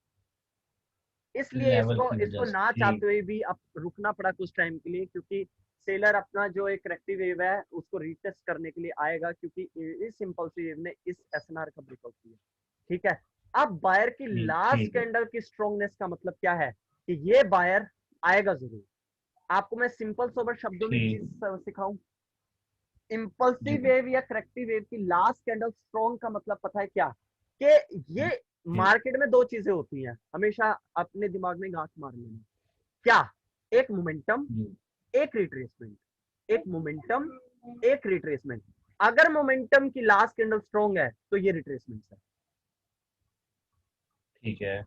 इसलिए लेवल इसको की वजह इसको से ना ठीक। चाहते हुए भी अब रुकना पड़ा कुछ टाइम के लिए, क्योंकि सेलर अपना जो एक करेक्टिव वेव है उसको रीटेस्ट करने के लिए आएगा, क्योंकि इस इम्पल्सिव वेव ने इस एसएनआर का ब्रेकआउट किया, ठीक है। अब बायर की ठीक लास्ट ठीक है। कैंडल की स्ट्रॉन्गनेस का मतलब क्या है? कि ये बायर आएगा जरूर। आपको मैं सिंपल सोबर शब्दों में एक ठीक। चीज सिखाऊं, जी इम्पल्सिव वेव या करेक्टिव वेव की लास्ट कैंडल स्ट्रॉन्ग का मतलब पता है क्या? कि ये जी मार्केट में दो चीजें होती हैं, हमेशा अपने दिमाग में गांठ मार लेना। क्या? एक मोमेंटम, जी एक रिट्रेसमेंट, एक मोमेंटम, एक रिट्रेसमेंट। अगर मोमेंटम की लास्ट कैंडल स्ट्रॉन्ग है तो ये रिट्रेसमेंट है। ठीक है।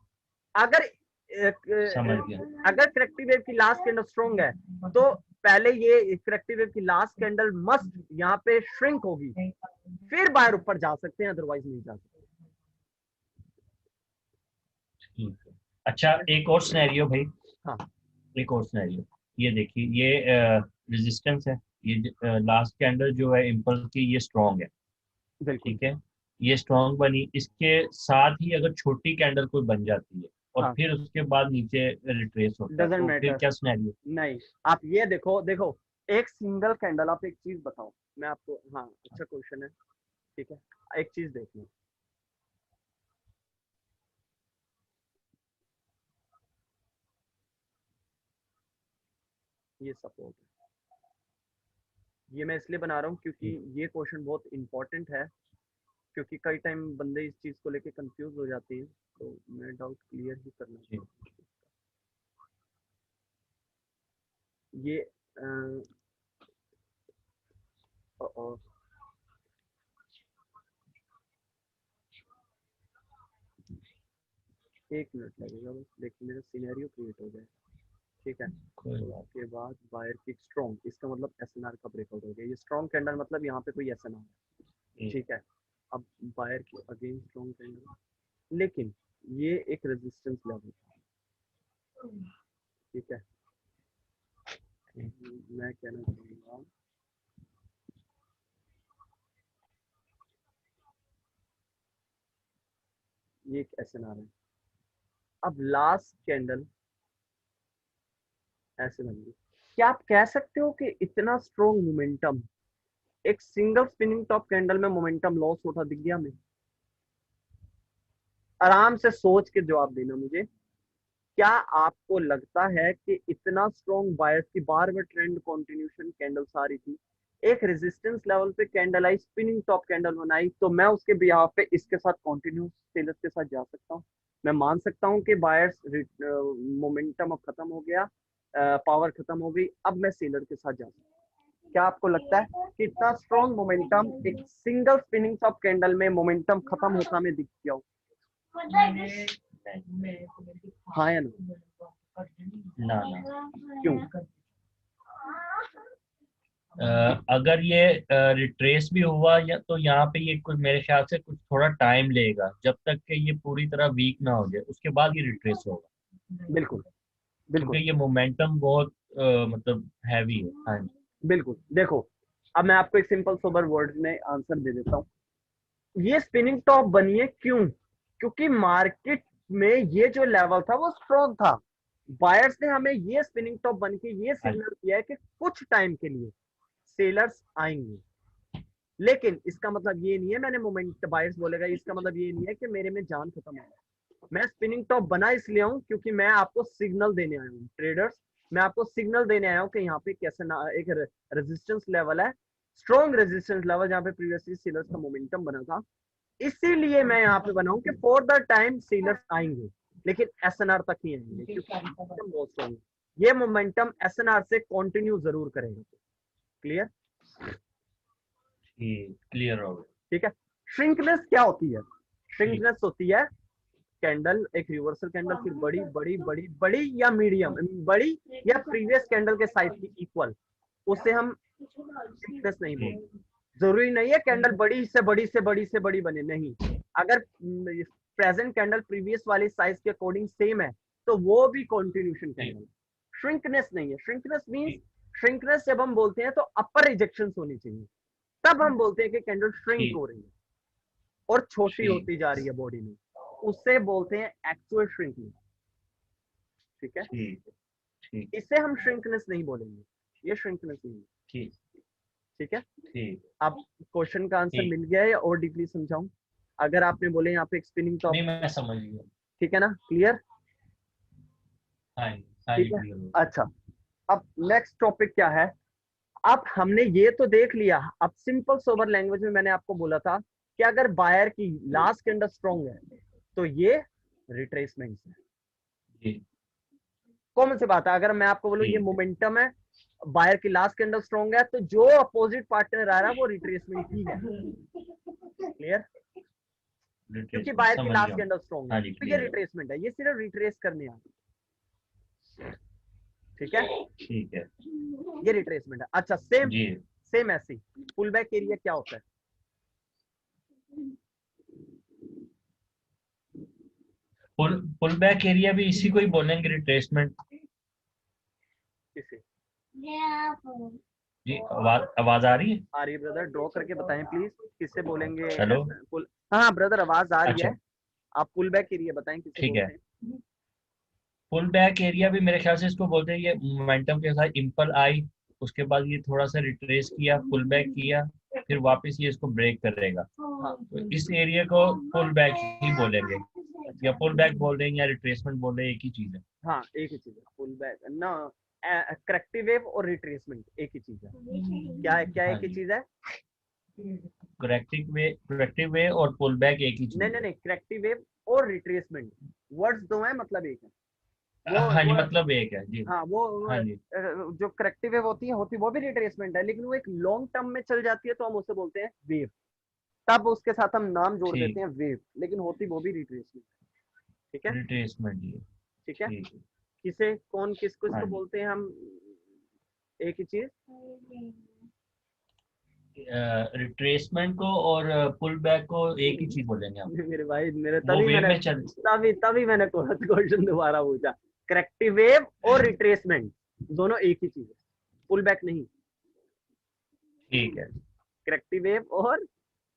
अगर समझ गया। अगर करेक्टिव वेव की लास्ट कैंडल स्ट्रॉन्ग है, तो पहले ये करेक्टिव वेव की लास्ट कैंडल मस्ट यहाँ पे श्रिंक होगी, फिर बाहर ऊपर जा सकते हैं, अदरवाइज नहीं जा सकते। ठीक है। अच्छा एक और सिनेरियो भाई, हाँ, एक और सिनेरियो। ये देखिए ये रेजिस्टेंस है, ये लास्ट कैंडल जो है इम्पल्स की, ये स्ट्रॉन्ग है। बिल्कुल, ठीक है। ये स्ट्रॉन्ग बनी, इसके साथ ही अगर छोटी कैंडल कोई बन जाती है और हाँ, फिर उसके बाद नीचे रिट्रेस होता है, डजेंट तो फिर मैटर। क्या सिनेरियो? नहीं, आप ये देखो, देखो एक सिंगल कैंडल, आप एक चीज बताओ, मैं आपको, हाँ अच्छा क्वेश्चन है, ठीक है, एक चीज देख लो, ये सपोर्ट है, ये मैं इसलिए बना रहा हूँ क्योंकि ये क्वेश्चन बहुत इंपॉर्टेंट है, क्योंकि कई टाइम बंदे इस चीज को लेके कंफ्यूज हो जाते हैं, तो मैं डाउट क्लियर ही करना चाहता हूँ। ये अ, अ, एक मिनट लगेगा बस, लेकिन मेरा सिनेरियो क्रिएट हो जाए, ठीक है। कोई तो बात उसके बाद बायर की स्ट्रॉन्ग, इसका मतलब एसएनआर का ब्रेकआउट हो गया, ये स्ट्रॉन्ग कैंडल मतलब यहाँ पे कोई एसएनआर है, नहीं। ठीक है। अब बायर की अगेन स्ट्रॉन्ग कैंडल, लेकिन ये एक रेजिस्टेंस लेवल, ठीक है। मैं कहना चाहूँगा ये एक एसएनआर है। अब लास्ट कैंडल ऐसे बन गई, क्या आप कह सकते हो कि इतना स्ट्रॉन्ग मोमेंटम एक सिंगल स्पिनिंग टॉप कैंडल में मोमेंटम लॉस होता दिख गया हमें? आराम से सोच के जवाब देना मुझे, क्या आपको लगता है कि इतना स्ट्रॉन्ग बायर्स की बार बार ट्रेंड कंटिन्यूशन कैंडल्स आ रही थी, एक रेजिस्टेंस लेवल पे कैंडल आई, स्पिनिंग टॉप कैंडल बनाई, तो मैं उसके बिहाफ पे इसके साथ कंटिन्यूस सेलर्स के साथ जा सकता हूँ? मैं मान सकता हूँ कि बायर्स मोमेंटम अब खत्म हो गया, पावर खत्म हो गई, अब मैं सेलर के साथ जा सकता हूँ? क्या आपको लगता है कि इतना स्ट्रॉन्ग मोमेंटम एक सिंगल स्पिनिंग टॉप कैंडल में मोमेंटम खत्म होता में दिख गया हो? हाँ या ना? ना ना। क्यों? अगर ये रिट्रेस भी हुआ या तो यहाँ पे ये कुछ मेरे ख्याल से कुछ थोड़ा टाइम लेगा, जब तक कि ये पूरी तरह वीक ना हो जाए, उसके बाद ये रिट्रेस होगा, बिल्कुल, क्योंकि बिल्कुल, ये मोमेंटम बहुत मतलब हैवी है। हाँ जी। बिल्कुल। देखो, अब मैं आपको एक सिंपल सोबर वर्ड में आंसर दे देता हूँ। ये स्पिनिंग टॉप बनी है क्यों? क्योंकि मार्केट में ये जो लेवल था वो स्ट्रॉन्ग था, बायर्स ने हमें ये स्पिनिंग टॉप बन के ये हाँ सिग्नल किया है कि कुछ टाइम के लिए सेलर्स आएंगे, लेकिन इसका मतलब ये नहीं है, मैंने मोमेंट बायर्स बोलेगा, इसका मतलब ये नहीं है कि मेरे में जान खत्म हो। मैं स्पिनिंग टॉप बना इसलिए हूं क्योंकि मैं आपको सिग्नल देने आया हूँ ट्रेडर्स, मैं आपको सिग्नल देने आया हूँ कि यहाँ पे कैसे ना एक रेजिस्टेंस लेवल है, स्ट्रॉन्ग रेजिस्टेंस लेवल, जहाँ पे प्रीवियसली सेलर्स का मोमेंटम बना था, इसीलिए मैं यहाँ पे बनाऊं कि फॉर द टाइम सेलर्स आएंगे, लेकिन एसएनआर तक ही आएंगे, क्योंकि मोमेंटम बहुत स्ट्रॉन्ग है, ये मोमेंटम एसएनआर से कंटिन्यू जरूर करेगा। क्लियर? ठीक, क्लियर हो गया। ठीक है। श्रिंकनेस क्या होती है? ठीक। श्रिंकनेस होती है कैंडल, एक रिवर्सल कैंडल, फिर बड़ी बड़ी बड़ी बड़ी या मीडियम बड़ी या प्रीवियस कैंडल के साइज की इक्वल, उसे हम श्रिंकनेस नहीं ठीक। बोलते। जरूरी नहीं है कैंडल बड़ी से बड़ी से बड़ी से बड़ी बने, नहीं, अगर प्रेजेंट कैंडल प्रीवियस वाली साइज के अकॉर्डिंग सेम है तो वो भी कंटिन्यूशन ठीक। कैंडल, श्रिंकनेस नहीं है। श्रिंकनेस मींस, ठीक। श्रिंकनेस जब हम बोलते हैं तो अपर रिजेक्शन होनी चाहिए, तब हम बोलते हैं कि कैंडल श्रिंक ठीक। हो रही है और छोटी ठीक। होती जा रही है बॉडी में, उससे बोलते हैं एक्चुअल श्रिंकिंग। ठीक है, ठीक। ठीक। इसे हम श्रिंकनेस नहीं बोलेंगे, ये श्रिंकनेस नहीं है। ठीक। ठीक है। ठीक। अब क्वेश्चन का आंसर ठीक। मिल गया है और डीपली समझाऊं? अगर आपने बोले यहाँ पे एक स्पिनिंग टॉप, नहीं, मैं समझ गया। ठीक है ना, क्लियर? हाँ जी, हाँ ठीक जी, है। क्लियर हो। अच्छा, अब नेक्स्ट टॉपिक क्या है? अब हमने ये तो देख लिया, अब सिंपल सोबर लैंग्वेज में मैंने आपको बोला था कि अगर बायर की लास्ट कैंडल स्ट्रॉन्ग है तो ये रिट्रेसमेंट है। जी। कॉमन सी बात है, अगर मैं आपको बोलूं ये ठीक है। मोमेंटम है, बायर की लास्ट कैंडल स्ट्रॉन्ग है, तो जो अपोजिट पार्टनर आ रहा है वो रिट्रेसमेंट ही है। क्लियर? क्योंकि रिट्रेसमेंट बायर की समझ लास्ट गया हूँ। कैंडल स्ट्रॉन्ग है हाँ जी, तो ये क्लियर है। रिट्रेसमेंट है, ये सिर्फ रिट्रेस करने आ रहा है। ठीक है, ठीक है। ये रिट्रेसमेंट है। अच्छा, सेम जी। सेम ऐसी पुल बैक एरिया क्या होता है? पुल बैक एरिया भी इसी को ही बोलेंगे, रिट्रेसमेंट। किसे? जी, आवाज आवाज आ रही है? आ रही है ब्रदर, ड्रॉ करके बताएं प्लीज, किससे बोलेंगे हेलो। पुल? हाँ ब्रदर आवाज आ रही अच्छा है। आप पुल बैक एरिया बताएं किसे ठीक है। बोलते हैं। पुल बैक एरिया भी मेरे ख्याल से इसको बोलते हैं, ये मोमेंटम के साथ इम्पल आई, उसके बाद ये थोड़ा सा रिट्रेस किया, पुल बैक किया, फिर वापस ये इसको ब्रेक करेगा, हाँ तो इस एरिया को पुल बैक ही बोलेंगे, या पुल बैक बोल दें या रिट्रेसमेंट बोल दें, एक ही चीज है। हाँ एक ही चीज है पुल बैक ना। करेक्टिव वेव और रिट्रेसमेंट एक ही चीज है। क्या है, क्या हाँ एक ही जी, चीज है। करेक्टिव वे और पुल बैक एक ही नहीं चीज नहीं है। नहीं, करेक्टिव वेव और रिट्रेसमेंट वर्ड्स दो हैं, मतलब एक है। वो हाँ जी, वो मतलब एक है जी। हाँ हाँ जी जो करेक्टिव वेव होती है वो भी रिट्रेसमेंट है, लेकिन वो एक लॉन्ग टर्म में चल जाती है तो हम उसे बोलते हैं वेव। तब उसके साथ हम नाम जोड़ देते ठीक, हैं वेव, लेकिन होती वो भी रिट्रेसमेंट। ठीक है। रिट्रेसमेंट जी। ठीक है। ठीक है। किसे कौन किसको हाँ इसको जी, बोलते हैं हम, एक ही चीज। रिट्रेसमेंट को और पुल बैक को एक ही चीज बोलेंगे हम। मेरे भाई मेरे वो तभी वे मैंने में चल। तभी तभी मैंने क्वेश्चन दोबारा पूछा। करेक्टिव वेव और रिट्रेसमेंट दोनों एक ही चीज है, पुल बैक नहीं। ठीक है। करेक्टिव वेव और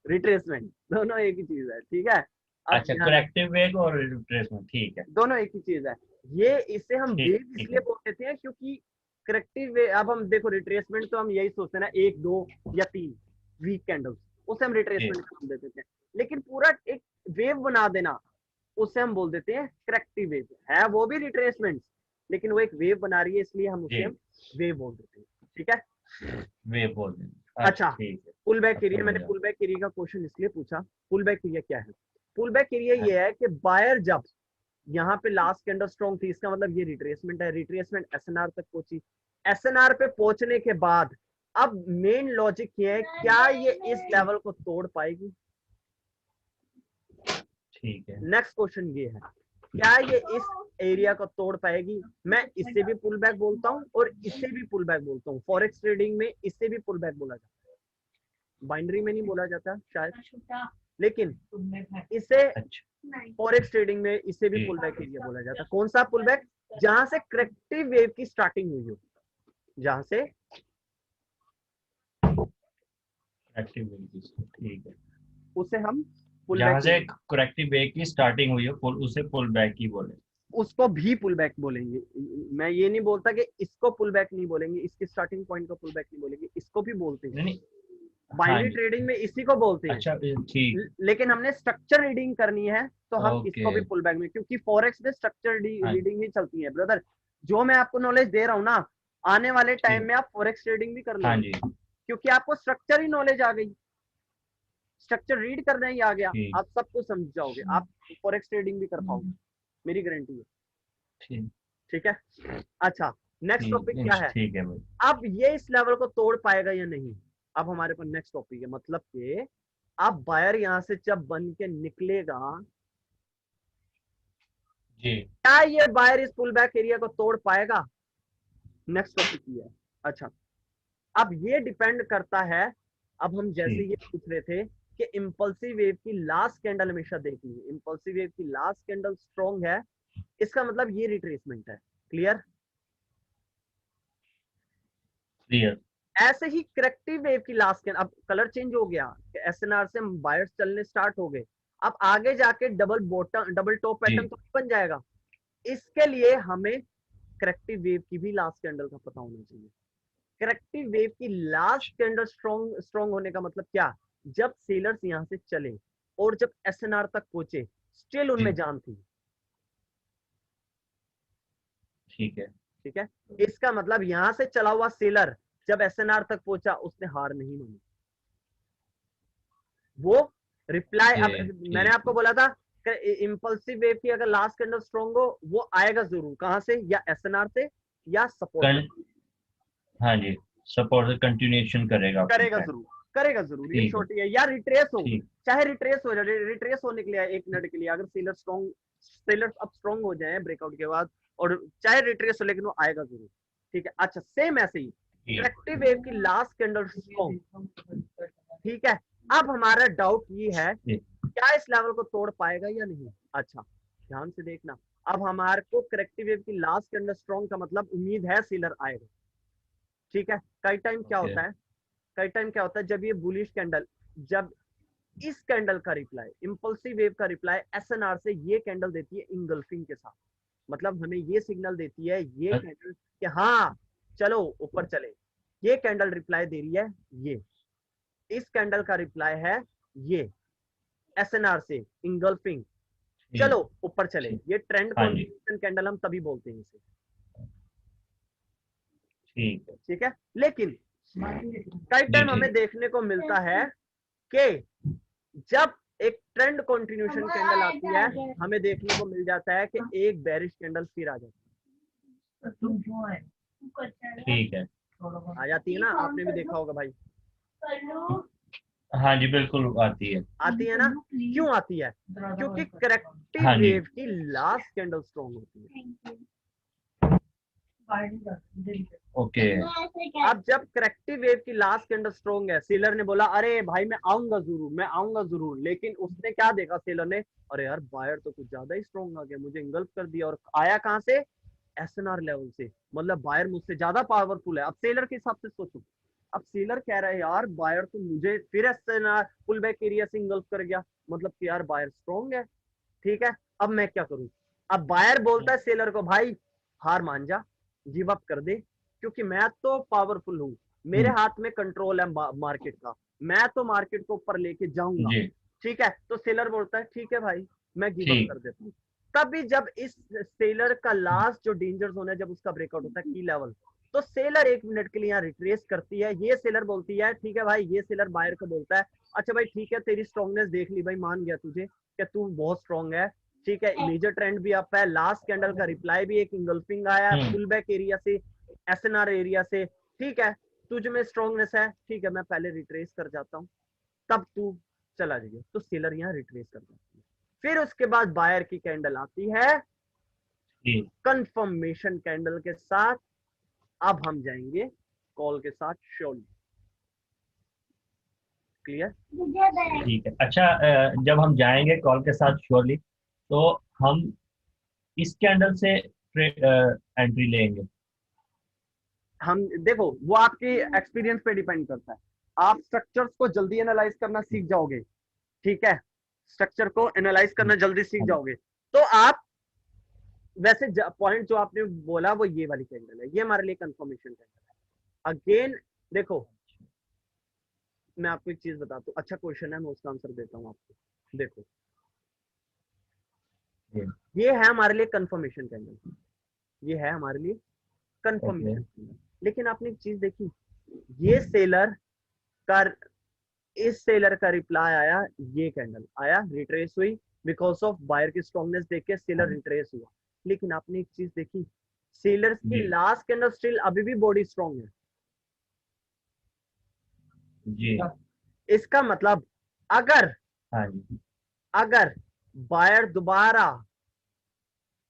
रिट्रेसमेंट दोनों एक ही चीज है, ठीक है। अब अच्छा, ध्यान रख, करेक्टिव वेग और रिट्रेसमेंट, ठीक है। दोनों एक ही चीज है। ये इसे हम ठीक वेव ठीक इसलिए है। बोल देते हैं क्योंकि करेक्टिव वेव, अब हम देखो रिट्रेसमेंट तो हम यही सोचते हैं ना, एक दो या तीन वीक कैंडल्स, उसे हम जी रिट्रेसमेंट का नाम दे देते हैं। लेकिन पूरा एक वेव बना देना, उसे हम बोल देते हैं करेक्टिव वेव। है वो भी रिट्रेसमेंट, लेकिन वो एक वेव बना रही है इसलिए हम उसे जी, हम वेव बोल देते हैं। ठीक है। वे बोल देंगे, अच्छा अच्छा, ठीक है। पुल बैक अब एरिया, समझ मैंने गया। पुल बैक एरिया का क्वेश्चन इसलिए पूछा। पुल बैक एरिया क्या है। पुल बैक एरिया ये है कि बायर जब यहाँ पे लास्ट कैंडल स्ट्रॉन्ग थी, इसका मतलब ये रिट्रेसमेंट है। रिट्रेसमेंट एसएनआर तक पहुंची, एसएनआर पे पहुंचने के बाद अब मेन लॉजिक ये है, क्या ये इस लेवल को तोड़ पाएगी। ठीक है। नेक्स्ट क्वेश्चन ये है, क्या ये इस एरिया को तोड़ पाएगी। मैं इसे भी पुल बैक बोलता हूँ और इसे भी पुल बैक बोलता हूँ। फॉरेक्स ट्रेडिंग में इसे भी पुल बैक बोला जाता है, बाइनरी में नहीं बोला जाता शायद, लेकिन इसे अच्छा फॉरेक्स ट्रेडिंग में इसे भी पुल ठीक। बैक एरिया बोला जाता है। कौन सा पुल बैक, जहां से करेक्टिव वेव की स्टार्टिंग हुई हो, जहां से करेक्टिव वेग, ठीक है। उसे हम पुल जहां बैक से एरिया, करेक्टिव वेग की स्टार्टिंग हुई हो, पुल, उसे पुल बैक ही बोले। उसको भी पुल बैक बोलेंगे। मैं ये नहीं बोलता कि इसको पुल बैक नहीं बोलेंगे, इसकी स्टार्टिंग पॉइंट को पुल बैक नहीं बोलेंगे, इसको भी बोलते हैं। नहीं नहीं, हाँ बाइनरी जी। ट्रेडिंग में इसी को बोलते हैं। अच्छा ठीक। लेकिन हमने स्ट्रक्चर रीडिंग करनी है तो हम ओके। इसको भी पुल बैक में, क्योंकि फॉरेक्स में स्ट्रक्चर हाँ रीडिंग ही चलती है ब्रदर। जो मैं आपको नॉलेज दे रहा हूँ ना, आने वाले टाइम ठीक। में आप फॉरेक्स ट्रेडिंग भी कर हाँ लोगे, जी क्योंकि आपको स्ट्रक्चर ही नॉलेज आ गई। स्ट्रक्चर रीड करना ही आ गया, ठीक। आप सब कुछ समझ जाओगे, आप फॉरेक्स ट्रेडिंग भी कर पाओगे, मेरी गारंटी है। ठीक ठीक है। अच्छा, नेक्स्ट टॉपिक क्या ठीक है। ठीक है भाई। अब ये इस लेवल को तोड़ पाएगा या नहीं। अब हमारे पास नेक्स्ट टॉपिक है, मतलब कि अब बायर यहां से जब बन के निकलेगा, जी क्या ये बायर इस पुल बैक एरिया को तोड़ पाएगा। नेक्स्ट टॉपिक ये है। अच्छा, अब ये डिपेंड करता है, अब हम जैसे ठीक। ये पूछ रहे थे कि इंपल्सिव वेव की लास्ट कैंडल हमेशा देखनी है, इंपल्सिव वेव की लास्ट कैंडल स्ट्रॉन्ग है, इसका मतलब ये रिट्रेसमेंट है। क्लियर। क्लियर। ऐसे ही करेक्टिव वेव की लास्ट कैंडल, अब कलर चेंज हो गया, एसएनआर से हम बायर्स चलने स्टार्ट हो गए, अब आगे जाके डबल बॉटम डबल टॉप जी पैटर्न तो बन जाएगा। इसके लिए हमें करेक्टिव वेव की भी लास्ट कैंडल का पता होना चाहिए। करेक्टिव वेव की लास्ट कैंडल स्ट्रॉन्ग स्ट्रॉन्ग होने का मतलब क्या, जब सेलर्स यहां से चले और जब एसएनआर तक पहुंचे, स्टिल उनमें जी जान थी। ठीक है। ठीक है। इसका मतलब यहां से चला हुआ सेलर जब एसएनआर तक पहुंचा, उसने हार नहीं मानी, वो रिप्लाई। अब ओके मैंने ठीक आपको बोला था इंपल्सिव वेव की अगर लास्ट कैंडल स्ट्रॉन्ग हो, वो आएगा जरूर, कहां से, या एसएनआर से या सपोर्ट है। से। हाँ जी, सपोर्ट कंटिन्यूएशन करेगा अपनी करेगा ट्रेंड। जरूर, करेगा जरूर, इन ठीक है। शॉर्ट है, या रिट्रेस हो, ठीक। चाहे रिट्रेस हो जाए, रिट्रेस होने के लिए 1 मिनट के लिए, अगर सेलर अब स्ट्रॉन्ग हो जाए ब्रेकआउट के बाद, और चाहे रिट्रेस हो, लेकिन वो आएगा जरूर। ठीक है। अच्छा, सेम ऐसे ही करेक्टिव वेव की लास्ट कैंडल स्ट्रॉन्ग। ठीक है। अब हमारा डाउट ये है, ठीक। क्या इस लेवल को तोड़ पाएगा या नहीं। अच्छा, ध्यान से देखना, अब हमारे को करेक्टिव वेव की लास्ट कैंडल स्ट्रॉन्ग का मतलब उम्मीद है सेलर आएगा। ठीक है। कई टाइम क्या ओके। होता है, कई टाइम क्या होता है, जब ये बुलिश कैंडल, जब इस कैंडल का रिप्लाई, इंपल्सिव वेव का रिप्लाई एसएनआर से ये कैंडल देती है इंगल्फिंग के साथ। मतलब हमें ये सिग्नल देती है ये कैंडल कि हाँ चलो ऊपर चले। ये कैंडल रिप्लाई दे रही है ये, इस कैंडल का रिप्लाई है ये एसएनआर से इंगल्फिंग, चलो ऊपर चले। ये ट्रेंड कॉन्टिन्यूएशन कैंडल हम तभी बोलते हैं इसे। ठीक है। लेकिन कई टाइम हमें देखने को मिलता है कि जब एक ट्रेंड कॉन्टिन्यूएशन कैंडल आती है हमें देखने को मिल जाता है कि एक बेरिश कैंडल फिर आ जाती है। ठीक है, आ जाती है ना, आपने भी देखा होगा भाई। हाँ जी बिल्कुल आती है ना। क्यों आती है? क्योंकि करेक्टिव वेव की लास्ट कैंडल स्ट्रॉन्ग होती है। ओके। अब जब करेक्टिव वेव की लास्ट कैंडल स्ट्रॉन्ग है, सेलर ने बोला अरे भाई मैं आऊंगा जरूर, लेकिन उसने क्या देखा सेलर ने, अरे यार बायर तो कुछ ज्यादा ही स्ट्रॉन्ग आ गया, मुझे इंगल्फ कर दिया। और आया कहां से? एसएनआर लेवल से। मतलब बायर मुझसे ज्यादा पावरफुल है। अब सेलर के हिसाब से सोचो, अब सेलर कह रहा है यार बायर तो मुझे फिर एसएनआर पुल बैक एरिया से इंगल्फ कर गया, मतलब कि यार बायर स्ट्रॉन्ग है। ठीक है, अब मैं क्या करूं? अब बायर बोलता है सेलर को भाई हार मान जा, गिव अप कर दे, क्योंकि मैं तो पावरफुल हूं, मेरे हाथ में कंट्रोल है मार्केट का, मैं तो मार्केट को ऊपर लेके जाऊंगा। ठीक है, तो सेलर बोलता है ठीक है भाई मैं गिव अप कर देता हूँ। तभी जब इस सेलर का लास्ट जो डेंजर जोन है जब उसका ब्रेकआउट होता है की लेवल, तो सेलर 1 मिनट के लिए यहाँ रिट्रेस करती है। ये सेलर बोलती है ठीक है भाई, ये सेलर बायर को बोलता है अच्छा भाई ठीक है तेरी स्ट्रॉन्गनेस देख ली भाई, मान गया तुझे कि तू बहुत स्ट्रॉन्ग है। ठीक है, मेजर ट्रेंड भी अप है, लास्ट कैंडल का रिप्लाई भी एक इंगल्फिंग आया है पुल बैक एरिया से, एसएनआर एरिया से। ठीक है, तुझ में स्ट्रॉन्गनेस है, ठीक है मैं पहले रिट्रेस कर जाता हूँ, तब तू चला जाइए। तो सेलर यहाँ रिट्रेस कर जाती है। फिर उसके बाद बायर की कैंडल आती है कंफर्मेशन कैंडल के साथ। अब हम जाएंगे कॉल के साथ श्योरली। क्लियर? ठीक है। अच्छा, जब हम जाएंगे कॉल के साथ श्योरली, तो हम इस कैंडल से एंट्री लेंगे। हम देखो वो आपके एक्सपीरियंस पे डिपेंड करता है। आप स्ट्रक्चर्स को जल्दी एनालाइज करना सीख जाओगे। ठीक है, स्ट्रक्चर को एनालाइज करना जल्दी सीख जाओगे तो आप वैसे पॉइंट जो आपने बोला वो ये वाली कैंडल है, ये हमारे लिए कंफर्मेशन कैंडल है। अगेन देखो मैं आपको एक चीज बताता हूँ, अच्छा क्वेश्चन है मैं उसका आंसर देता हूँ आपको। देखो ये है हमारे लिए कंफर्मेशन कैंडल, ये है हमारे लिए कंफर्मेशन कैंडल। लेकिन आपने एक चीज देखी, ये सेलर का इस सेलर का रिप्लाई आया, ये कैंडल आया रिट्रेस हुई बिकॉज ऑफ बायर की स्ट्रॉन्गनेस देख के सेलर रिट्रेस हुआ। लेकिन आपने एक चीज देखी, सेलर्स की लास्ट कैंडल स्टिल अभी भी बॉडी स्ट्रॉन्ग है जी। इसका मतलब अगर अगर बायर दोबारा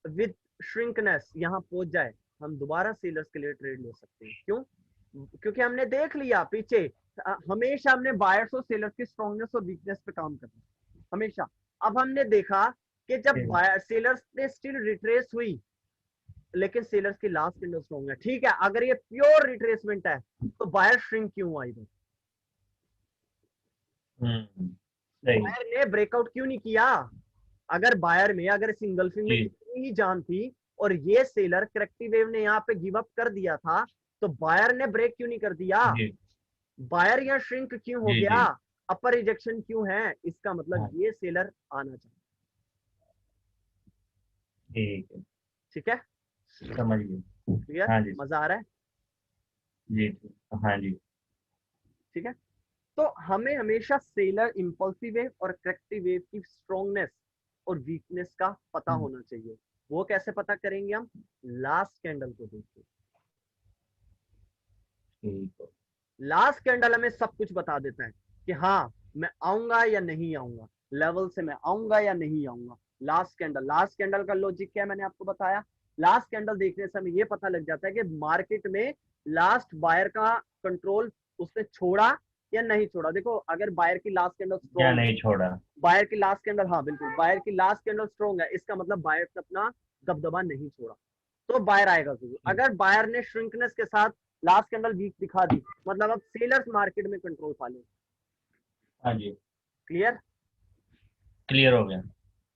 विद श्रिंकनेस यहां पहुंच जाए, हम दोबारा सेलर्स के लिए ट्रेड ले सकते हैं। क्यों? क्योंकि हमने देख लिया पीछे हमेशा हमने बायर्स और सेलर्स की स्ट्रॉन्गनेस और वीकनेस पे काम करना हमेशा। अब हमने देखा कि जब सेलर्स ने स्टिल रिट्रेस हुई लेकिन सेलर्स की लास्ट कैंडल स्ट्रॉन्ग है। ठीक है, अगर ये प्योर रिट्रेसमेंट है तो बायर श्रिंक क्यों हुआ इधर? बायर ने ब्रेकआउट क्यों नहीं किया? अगर बायर में अगर सिंगल्फिंग में इतनी ही जान थी और ये सेलर करेक्टिव वेव ने यहाँ पे गिव अप कर दिया था, तो बायर ने ब्रेक क्यों नहीं कर दिया? बायर यहाँ श्रिंक क्यों हो गया? अपर रिजेक्शन क्यों है? इसका मतलब ये सेलर आना चाहिए। ठीक है, समझ गए। क्लियर? मजा आ रहा है? जी हाँ जी। ठीक है, तो हमें हमेशा सेलर इंपल्सिव वेव और करेक्टिव वेव की स्ट्रॉन्गनेस और वीकनेस का पता होना चाहिए। वो कैसे पता करेंगे? हम लास्ट कैंडल को देखिए। लास्ट कैंडल हमें सब कुछ बता देता है कि हाँ मैं आऊंगा या नहीं आऊंगा, लेवल से मैं आऊंगा या नहीं आऊंगा। लास्ट कैंडल का लॉजिक क्या है मैंने आपको बताया। लास्ट कैंडल देखने से हमें ये पता लग जाता है कि मार्केट में लास्ट बायर का कंट्रोल उसने छोड़ा या नहीं छोड़ा। देखो अगर बायर की लास्ट कैंडल स्ट्रॉन्ग नहीं छोड़ा, बायर की लास्ट कैंडल, हाँ बिल्कुल बायर की लास्ट कैंडल स्ट्रॉन्ग है, इसका मतलब बायर ने अपना दबदबा नहीं छोड़ा, तो बायर आएगा जरूर। अगर बायर ने श्रिंकनेस के साथ लास्ट कैंडल वीक दिखा दी, मतलब अब सेलर्स मार्केट में कंट्रोल पा ले। हाँ जी। क्लियर? क्लियर हो गया।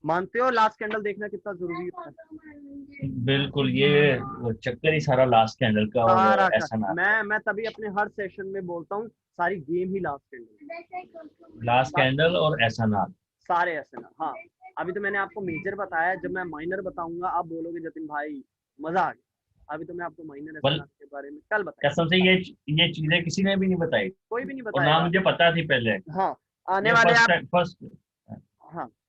मानते हो लास्ट कैंडल देखना कितना जरूरी है? बिल्कुल, ये वो चक्कर ही सारा लास्ट कैंडल का सारा और का ऐसा ना मैं तभी अपने हर सेशन में बोलता हूँ, सारी गेम ही लास्ट कैंडल, लास्ट कैंडल और ऐसा ना। सारे ऐसे ना। हाँ, अभी तो मैंने आपको मेजर बताया, जब मैं माइनर बताऊंगा आप बोलोगे जतिन भाई मजा आ गया। अभी तो मैं आपको माइनर बल एसएनआर के बारे में कल कसम से बताया, ये चीजें किसी ने भी नहीं बताई कोई भी नहीं और ना बताएगा। मुझे पता थी पहले। हाँ, आने ये वाले आप, फर्स्ट। हाँ,